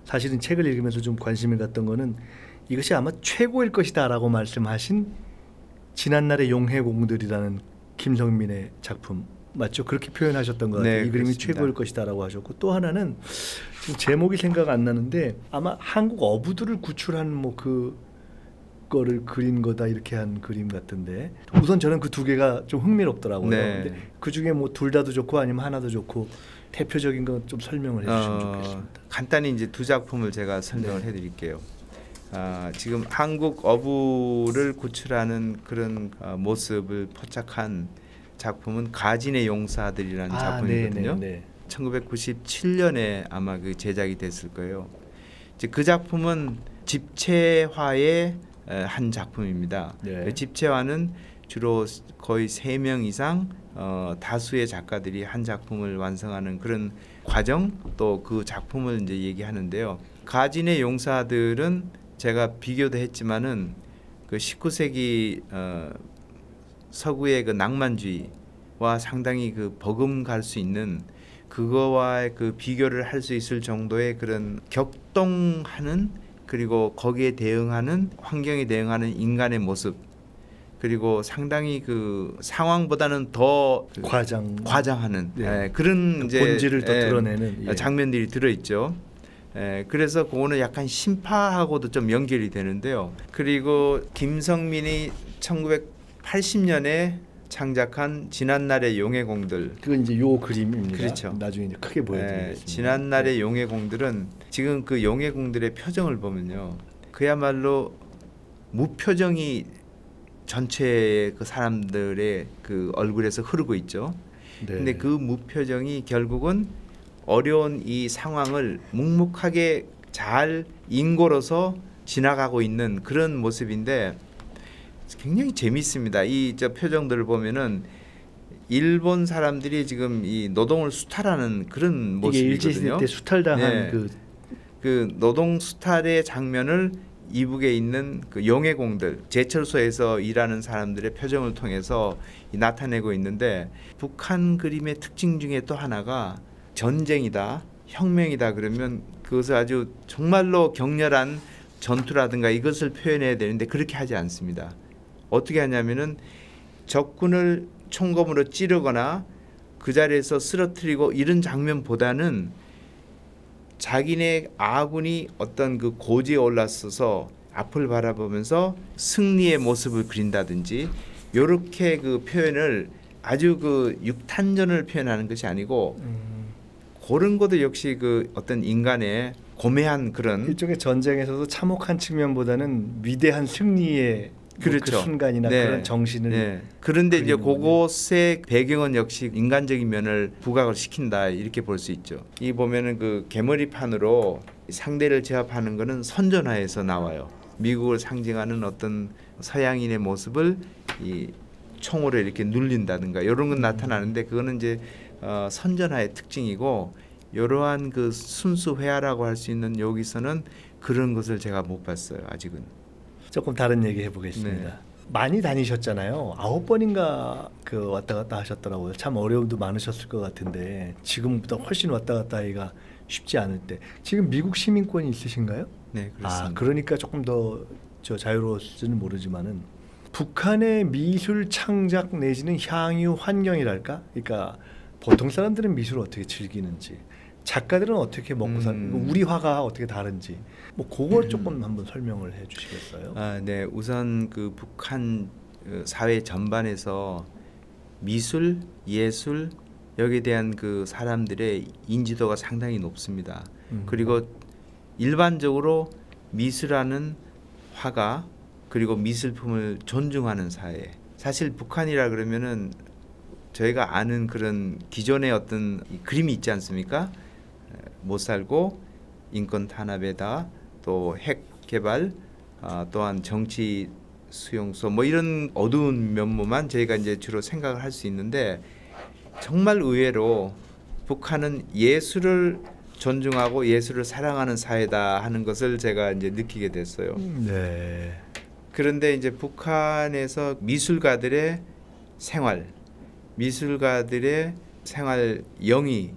사실은 책을 읽으면서 좀 관심을 갖던 거는 이것이 아마 최고일 것이다라고 말씀하신 지난날의 용해공들이라는 김성민의 작품 맞죠? 그렇게 표현하셨던 것 같아요. 네, 이 그림이 그렇습니다. 최고일 것이다라고 하셨고 또 하나는 지금 제목이 생각 안 나는데 아마 한국 어부들을 구출한 뭐 그거를 그린 거다 이렇게 한 그림 같은데 우선 저는 그 두 개가 좀 흥미롭더라고요. 네. 근데 그 중에 뭐 둘 다도 좋고 아니면 하나도 좋고 대표적인 거 좀 설명을 해주시면 좋겠습니다. 간단히 이제 두 작품을 제가 설명을 해드릴게요. 지금 한국 어부를 구출하는 그런 모습을 포착한 작품은 가진의 용사들이라는 작품이거든요. 네. 1997년에 아마 그 제작이 됐을 거예요. 이제 그 작품은 집체화의 한 작품입니다. 네. 그 집체화는 주로 거의 3명 이상 다수의 작가들이 한 작품을 완성하는 그런 과정 또 그 작품을 이제 얘기하는데요. 가진의 용사들은 제가 비교도 했지만은 그 19세기 서구의 그 낭만주의와 상당히 그 버금갈 수 있는 그거와의 그 비교를 할 수 있을 정도의 그런 격동하는 그리고 거기에 대응하는 환경에 대응하는 인간의 모습 그리고 상당히 그 상황보다는 더 과장하는 네. 그런 그 이제 본질을 더 드러내는 장면들이 들어 있죠. 그래서 그거는 약간 신파하고도 좀 연결이 되는데요. 그리고 김성민이 1980년에 창작한 지난날의 용해공들. 그건 이제 요 그림입니다. 그렇죠. 나중에 이제 크게 보여드리겠습니다. 지난날의 용해공들은 지금 그 용해공들의 표정을 보면요, 그야말로 무표정이 전체 그 사람들의 그 얼굴에서 흐르고 있죠. 네. 근데 그 무표정이 결국은 어려운 이 상황을 묵묵하게 잘 인고로서 지나가고 있는 그런 모습인데 굉장히 재미있습니다. 이 저 표정들을 보면은 일본 사람들이 지금 이 노동을 수탈하는 그런 모습이거든요. 이게 일제시대 때 수탈당한 네. 그 노동 수탈의 장면을 이북에 있는 그 용해공들 제철소에서 일하는 사람들의 표정을 통해서 나타내고 있는데 북한 그림의 특징 중에 또 하나가 전쟁이다, 혁명이다 그러면 그것을 아주 정말로 격렬한 전투라든가 이것을 표현해야 되는데 그렇게 하지 않습니다. 어떻게 하냐면은 적군을 총검으로 찌르거나 그 자리에서 쓰러뜨리고 이런 장면보다는 자기네 아군이 어떤 그 고지에 올라서서 앞을 바라보면서 승리의 모습을 그린다든지 이렇게 그 표현을 아주 그 육탄전을 표현하는 것이 아니고 그런 것도 역시 그 어떤 인간의 고매한 그런 일종의 전쟁에서도 참혹한 측면보다는 위대한 승리의 그렇죠. 그 순간이나 네. 그런 정신을 네. 그런데 이제 그리는군요. 그곳의 배경은 역시 인간적인 면을 부각을 시킨다 이렇게 볼 수 있죠. 이 보면은 그 개머리판으로 상대를 제압하는 것은 선전화에서 나와요. 미국을 상징하는 어떤 서양인의 모습을 이 총으로 이렇게 눌린다든가 이런 건 나타나는데 그거는 이제 선전화의 특징이고 이러한 그 순수 회화라고 할 수 있는 여기서는 그런 것을 제가 못 봤어요. 아직은. 조금 다른 얘기 해보겠습니다. 네. 많이 다니셨잖아요. 9번인가 그 왔다 갔다 하셨더라고요. 참 어려움도 많으셨을 것 같은데 지금보다 훨씬 왔다 갔다 하기가 쉽지 않을 때 지금 미국 시민권이 있으신가요? 네, 그렇습니다. 그러니까 조금 더 저 자유로웠을지는 모르지만은 북한의 미술 창작 내지는 향유 환경이랄까? 그러니까 보통 사람들은 미술을 어떻게 즐기는지 작가들은 어떻게 먹고 사는? 우리 화가 어떻게 다른지 뭐 그걸 조금 한번 설명을 해주시겠어요? 네, 우선 그 북한 사회 전반에서 미술, 예술 여기에 대한 그 사람들의 인지도가 상당히 높습니다. 그리고 일반적으로 미술하는 화가 그리고 미술품을 존중하는 사회. 사실 북한이라 그러면은 저희가 아는 그런 기존의 어떤 그림이 있지 않습니까? 못 살고 인권 탄압에다 또 핵 개발, 또한 정치 수용소 뭐 이런 어두운 면모만 저희가 이제 주로 생각을 할 수 있는데 정말 의외로 북한은 예술을 존중하고 예술을 사랑하는 사회다 하는 것을 제가 이제 느끼게 됐어요. 네. 그런데 이제 북한에서 미술가들의 생활, 미술가들의 생활 영위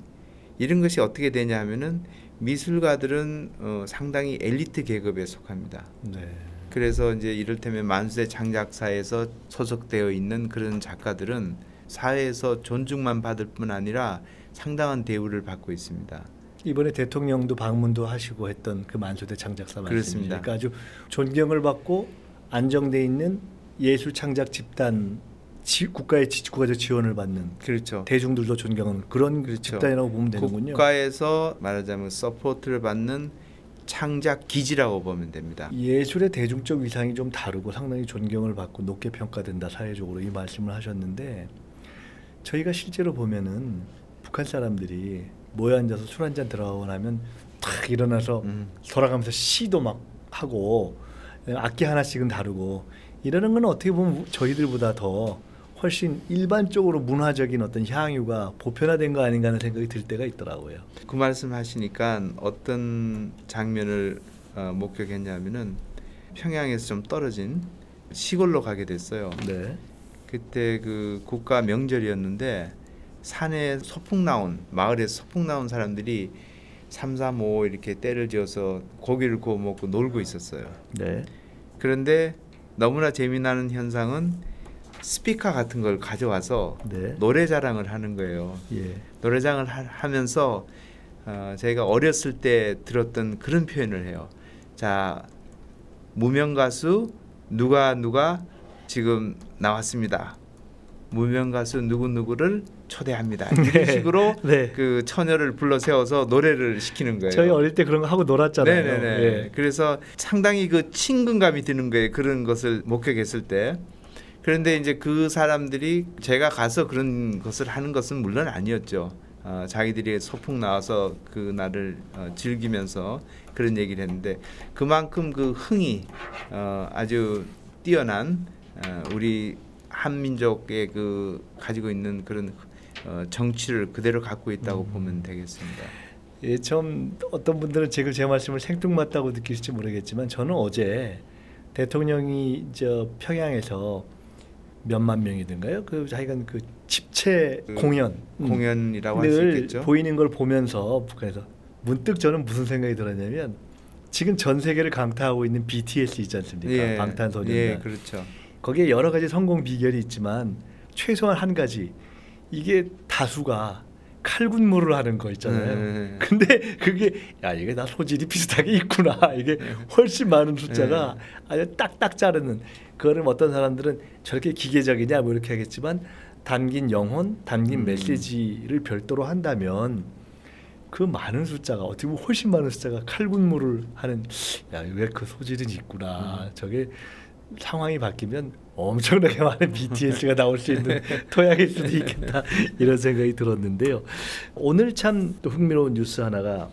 이런 것이 어떻게 되냐 하면은 미술가들은 상당히 엘리트 계급에 속합니다. 네. 그래서 이제 이를테면 만수대 창작사에서 소속되어 있는 그런 작가들은 사회에서 존중만 받을 뿐 아니라 상당한 대우를 받고 있습니다. 이번에 대통령도 방문도 하시고 했던 그 만수대 창작사 그렇습니다. 말씀이니까 아주 존경을 받고 안정돼 있는 예술 창작 집단 국가의 국가적 지원을 받는 그렇죠. 대중들도 존경하는 그런 그렇죠. 집단이라고 보면 되는군요. 국가에서 말하자면 서포트를 받는 창작 기지라고 보면 됩니다. 예술의 대중적 위상이 좀 다르고 상당히 존경을 받고 높게 평가된다 사회적으로 이 말씀을 하셨는데 저희가 실제로 보면은 북한 사람들이 모여 앉아서 술 한잔 들어가고 나면 탁 일어나서 돌아가면서 시도 막 하고 악기 하나씩은 다루고 이러는 건 어떻게 보면 저희들보다 더 훨씬 일반적으로 문화적인 어떤 향유가 보편화된 거 아닌가 하는 생각이 들 때가 있더라고요. 그 말씀하시니까 어떤 장면을 목격했냐면은 평양에서 좀 떨어진 시골로 가게 됐어요. 네. 그때 그 국가 명절이었는데 산에 소풍 나온 마을에서 소풍 나온 사람들이 3, 4, 5 이렇게 때를 지어서 고기를 구워 먹고 놀고 있었어요. 네. 그런데 너무나 재미나는 현상은 스피커 같은 걸 가져와서 네. 노래 자랑을 하는 거예요. 예. 노래장을 하면서 저희가 어렸을 때 들었던 그런 표현을 해요. 자, 무명 가수 누가 지금 나왔습니다. 무명 가수 누구누구를 초대합니다. 이런 네. 식으로 네. 그 처녀를 불러 세워서 노래를 시키는 거예요. 저희 어릴 때 그런 거 하고 놀았잖아요. 네네네. 예. 그래서 상당히 그 친근감이 드는 거예요. 그런 것을 목격했을 때. 그런데 이제 그 사람들이 제가 가서 그런 것을 하는 것은 물론 아니었죠. 자기들이 소풍 나와서 그 날을 즐기면서 그런 얘기를 했는데 그만큼 그 흥이 아주 뛰어난 우리 한민족의 그 가지고 있는 그런 정치를 그대로 갖고 있다고 보면 되겠습니다. 예, 처음 어떤 분들은 제 말씀을 생뚱맞다고 느낄지 모르겠지만 저는 어제 대통령이 저 평양에서 몇만 명이든가요? 그 하여간 그 집체 공연이라고 할 수 늘 있겠죠. 보이는 걸 보면서 북한에서 문득 저는 무슨 생각이 들었냐면 지금 전 세계를 강타하고 있는 BTS 있지 않습니까? 예, 방탄소년단. 예, 그렇죠. 거기에 여러 가지 성공 비결이 있지만 최소한 한 가지 이게 다수가 칼군무를 하는 거 있잖아요. 근데 그게 야 이게 나 소질이 비슷하게 있구나. 이게 훨씬 많은 숫자가 아주 딱딱 자르는 그거를 어떤 사람들은 저렇게 기계적이냐 뭐 이렇게 하겠지만 담긴 영혼, 담긴 메시지를 별도로 한다면 그 많은 숫자가 어떻게 보면 훨씬 많은 숫자가 칼군무를 하는 야 왜 그 소질은 있구나. 저게 상황이 바뀌면 엄청나게 많은 BTS가 나올 수 있는 토양일 수도 있겠다 이런 생각이 들었는데요. 오늘 참 또 흥미로운 뉴스 하나가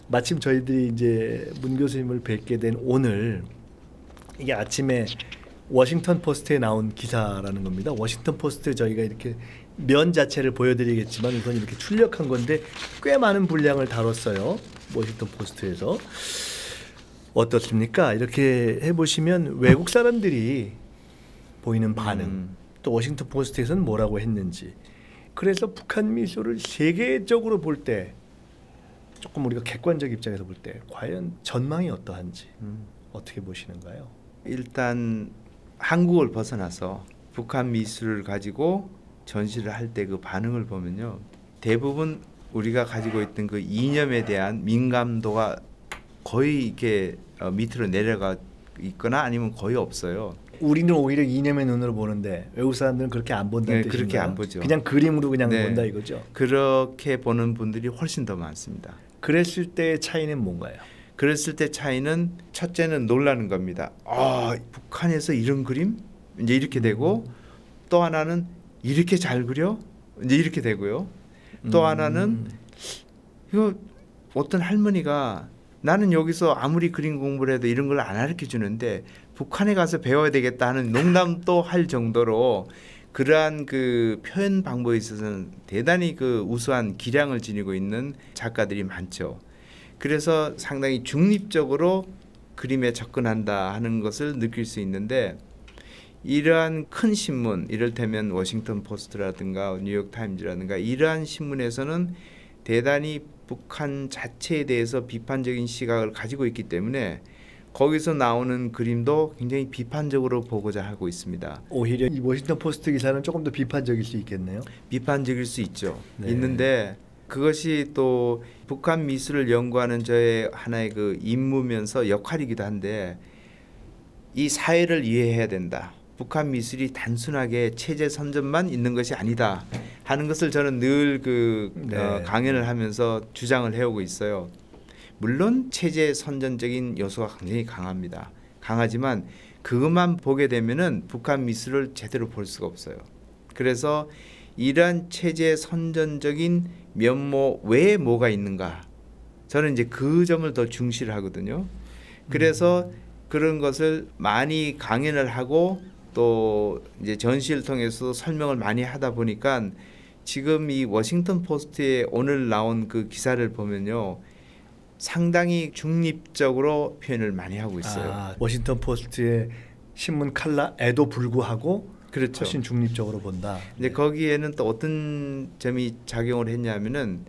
마침 저희들이 이제 문 교수님을 뵙게 된 오늘 이게 아침에 워싱턴 포스트에 나온 기사라는 겁니다. 워싱턴 포스트 저희가 이렇게 면 자체를 보여드리겠지만 우선 이렇게 출력한 건데 꽤 많은 분량을 다뤘어요. 워싱턴 포스트에서. 어떻습니까? 이렇게 해보시면 외국 사람들이 보이는 반응 또 워싱턴 포스트에서는 뭐라고 했는지 그래서 북한 미술을 세계적으로 볼 때 조금 우리가 객관적 입장에서 볼 때 과연 전망이 어떠한지 어떻게 보시는가요? 일단 한국을 벗어나서 북한 미술을 가지고 전시를 할 때 그 반응을 보면요 대부분 우리가 가지고 있던 그 이념에 대한 민감도가 거의 이렇게 밑으로 내려가 있거나 아니면 거의 없어요. 우리는 오히려 이념의 눈으로 보는데 외국 사람들은 그렇게 안 본다는 네, 뜻인가요? 그렇게 안 보죠. 그냥 그림으로 그냥 네. 본다 이거죠. 그렇게 보는 분들이 훨씬 더 많습니다. 그랬을 때의 차이는 뭔가요? 그랬을 때 차이는 첫째는 놀라는 겁니다. 아, 북한에서 이런 그림? 이제 이렇게 되고 또 하나는 이렇게 잘 그려? 이제 이렇게 되고요. 또 하나는 이거 어떤 할머니가 나는 여기서 아무리 그림 공부를 해도 이런 걸 안 가르쳐 주는데 북한에 가서 배워야 되겠다 하는 농담도 할 정도로 그러한 그 표현 방법에 있어서는 대단히 그 우수한 기량을 지니고 있는 작가들이 많죠. 그래서 상당히 중립적으로 그림에 접근한다 하는 것을 느낄 수 있는데 이러한 큰 신문, 이를테면 워싱턴 포스트라든가 뉴욕 타임즈라든가 이러한 신문에서는 대단히 북한 자체에 대해서 비판적인 시각을 가지고 있기 때문에 거기서 나오는 그림도 굉장히 비판적으로 보고자 하고 있습니다. 오히려 이 워싱턴 포스트 기사는 조금 더 비판적일 수 있겠네요. 비판적일 수 있죠. 네. 있는데 그것이 또 북한 미술을 연구하는 저의 하나의 그 임무면서 역할이기도 한데 이 사회를 이해해야 된다. 북한 미술이 단순하게 체제 선전만 있는 것이 아니다 하는 것을 저는 늘 강연을 하면서 주장을 해오고 있어요. 물론 체제 선전적인 요소가 굉장히 강합니다. 강하지만 그것만 보게 되면은 북한 미술을 제대로 볼 수가 없어요. 그래서 이러한 체제 선전적인 면모 외에 뭐가 있는가? 저는 이제 그 점을 더 중시를 하거든요. 그래서 그런 것을 많이 강연을 하고 또 이제 전시를 통해서 설명을 많이 하다 보니까 지금 이 워싱턴 포스트에 오늘 나온 그 기사를 보면요. 상당히 중립적으로 표현을 많이 하고 있어요. 아, 워싱턴 포스트의 신문 칼라에도 불구하고 그렇죠. 훨씬 중립적으로 본다. 이제 거기에는 또 어떤 점이 작용을 했냐면은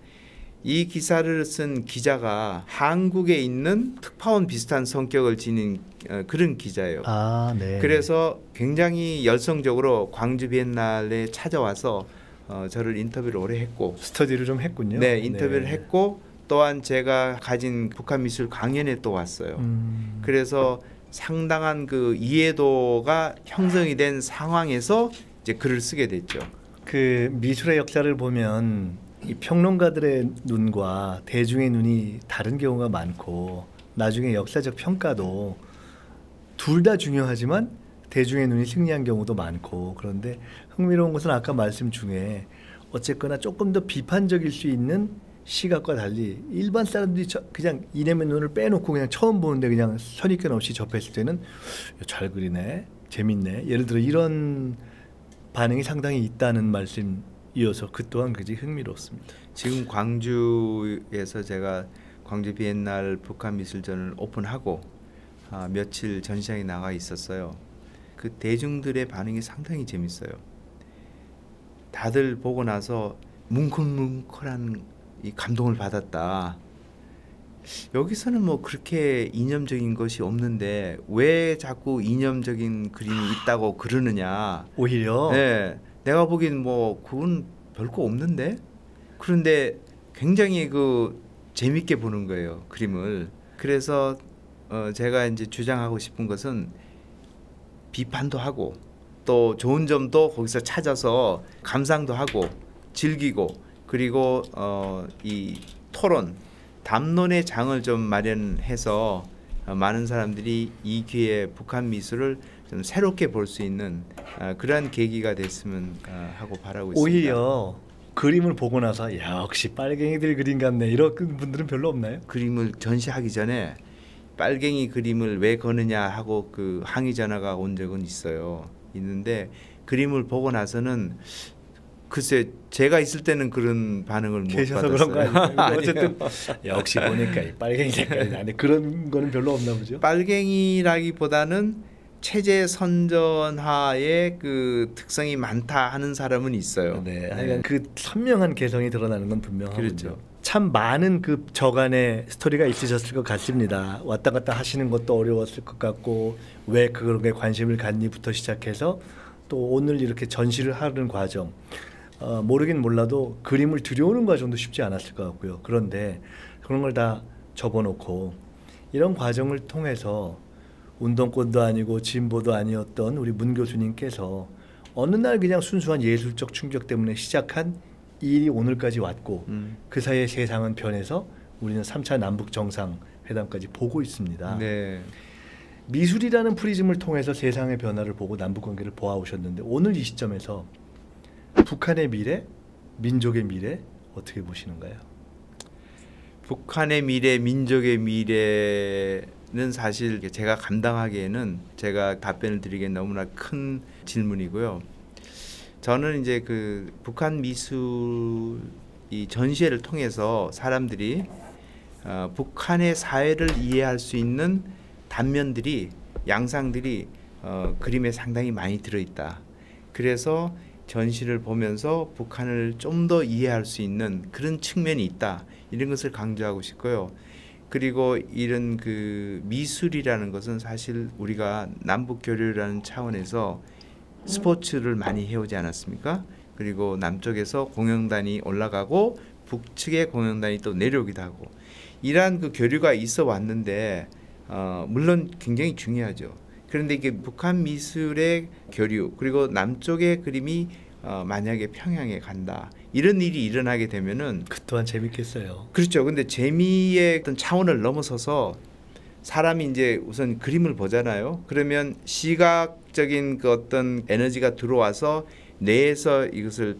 이 기사를 쓴 기자가 한국에 있는 특파원 비슷한 성격을 지닌 그런 기자예요. 아, 네. 그래서 굉장히 열성적으로 광주 비엔날레에 찾아와서 저를 인터뷰를 오래 했고 스터디를 좀 했군요. 네, 인터뷰를 했고 또한 제가 가진 북한 미술 강연에 또 왔어요. 그래서 상당한 그 이해도가 형성이 된 상황에서 이제 글을 쓰게 됐죠. 그 미술의 역사를 보면 이 평론가들의 눈과 대중의 눈이 다른 경우가 많고 나중에 역사적 평가도 둘 다 중요하지만 대중의 눈이 승리한 경우도 많고 그런데 흥미로운 것은 아까 말씀 중에 어쨌거나 조금 더 비판적일 수 있는 시각과 달리 일반 사람들이 그냥 이념의 눈을 빼놓고 그냥 처음 보는데 그냥 선입견 없이 접했을 때는 잘 그리네, 재밌네. 예를 들어 이런 반응이 상당히 있다는 말씀이어서 그 또한 굉장히 흥미롭습니다. 지금 광주에서 제가 광주 비엔날 북한 미술전을 오픈하고 며칠 전시장에 나가 있었어요. 그 대중들의 반응이 상당히 재밌어요. 다들 보고 나서 뭉클뭉클한 이 감동을 받았다. 여기서는 뭐 그렇게 이념적인 것이 없는데 왜 자꾸 이념적인 그림이 있다고 그러느냐. 오히려 네, 내가 보기엔 뭐 그건 별거 없는데. 그런데 굉장히 그 재밌게 보는 거예요, 그림을. 그래서 제가 이제 주장하고 싶은 것은 비판도 하고 또 좋은 점도 거기서 찾아서 감상도 하고 즐기고 그리고 이 토론, 담론의 장을 좀 마련해서 많은 사람들이 이 기회에 북한 미술을 좀 새롭게 볼 수 있는 그러한 계기가 됐으면 하고 바라고 있습니다. 오히려 그림을 보고 나서 역시 빨갱이들 그림 같네 이런 분들은 별로 없나요? 그림을 전시하기 전에 빨갱이 그림을 왜 거느냐 하고 그 항의 전화가 온 적은 있는데 그림을 보고 나서는 글쎄 제가 있을 때는 그런 반응을 못 계셔서 받았어요. 그런 거 아니에요? 어쨌든 역시 보니까 이 빨갱이 색깔이 나네. 그런 거는 별로 없나 보죠. 빨갱이라기보다는 체제 선전화의 그 특성이 많다 하는 사람은 있어요. 네, 하여간 그 선명한 개성이 드러나는 건 분명하군요. 그렇죠. 참 많은 그 저간의 스토리가 있으셨을 것 같습니다. 왔다 갔다 하시는 것도 어려웠을 것 같고 왜 그런 게 관심을 갖니부터 시작해서 또 오늘 이렇게 전시를 하는 과정. 모르긴 몰라도 그림을 들여오는 과정도 쉽지 않았을 것 같고요. 그런데 그런 걸 다 접어놓고 이런 과정을 통해서 운동권도 아니고 진보도 아니었던 우리 문 교수님께서 어느 날 그냥 순수한 예술적 충격 때문에 시작한 이 일이 오늘까지 왔고 그 사이에 세상은 변해서 우리는 3차 남북 정상회담까지 보고 있습니다. 네. 미술이라는 프리즘을 통해서 세상의 변화를 보고 남북관계를 보아오셨는데 오늘 이 시점에서 북한의 미래, 민족의 미래 어떻게 보시는가요? 북한의 미래, 민족의 미래는 사실 제가 감당하기에는 제가 답변을 드리기엔 너무나 큰 질문이고요. 저는 이제 그 북한 미술 이 전시회를 통해서 사람들이 북한의 사회를 이해할 수 있는 단면들이 양상들이 그림에 상당히 많이 들어있다. 그래서 전시를 보면서 북한을 좀 더 이해할 수 있는 그런 측면이 있다. 이런 것을 강조하고 싶고요. 그리고 이런 그 미술이라는 것은 사실 우리가 남북 교류라는 차원에서 스포츠를 많이 해오지 않았습니까? 그리고 남쪽에서 공연단이 올라가고 북측의 공연단이 또 내려오기도 하고 이러한 그 교류가 있어 왔는데 물론 굉장히 중요하죠. 그런데 이게 북한 미술의 교류 그리고 남쪽의 그림이 만약에 평양에 간다 이런 일이 일어나게 되면은 그 또한 재밌겠어요. 그렇죠. 근데 재미의 어떤 차원을 넘어서서 사람이 이제 우선 그림을 보잖아요. 그러면 시각적인 그 어떤 에너지가 들어와서 뇌에서 이것을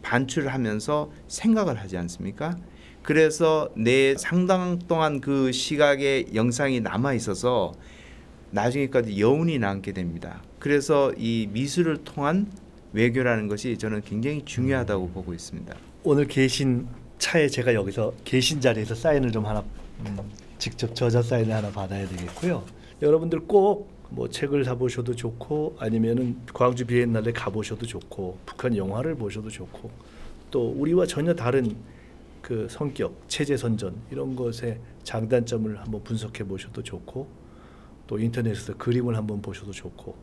반출하면서 생각을 하지 않습니까? 그래서 뇌에 상당 동안 그 시각의 영상이 남아 있어서 나중에까지 여운이 남게 됩니다. 그래서 이 미술을 통한 외교라는 것이 저는 굉장히 중요하다고 보고 있습니다. 오늘 계신 차에 제가 여기서 계신 자리에서 사인을 좀 하나 직접 저자 사인을 하나 받아야 되겠고요. 여러분들 꼭 뭐 책을 사보셔도 좋고 아니면은 광주 비엔날레 가보셔도 좋고 북한 영화를 보셔도 좋고 또 우리와 전혀 다른 그 성격, 체제 선전 이런 것의 장단점을 한번 분석해 보셔도 좋고 또 인터넷에서 그림을 한번 보셔도 좋고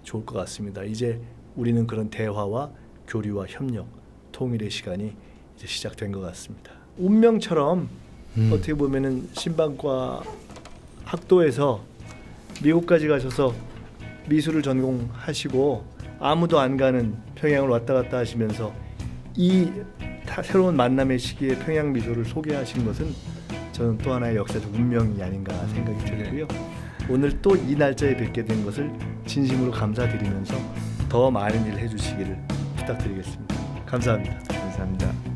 좋을 것 같습니다. 이제 우리는 그런 대화와 교류와 협력, 통일의 시간이 이제 시작된 것 같습니다. 운명처럼 어떻게 보면은 신방과 학도에서 미국까지 가셔서 미술을 전공하시고 아무도 안 가는 평양을 왔다 갔다 하시면서 이 새로운 만남의 시기에 평양 미술을 소개하신 것은 저는 또 하나의 역사적 운명이 아닌가 생각이 들고요. 오늘 또 이 날짜에 뵙게 된 것을 진심으로 감사드리면서 더 많은 일 해주시기를 부탁드리겠습니다. 감사합니다. 감사합니다.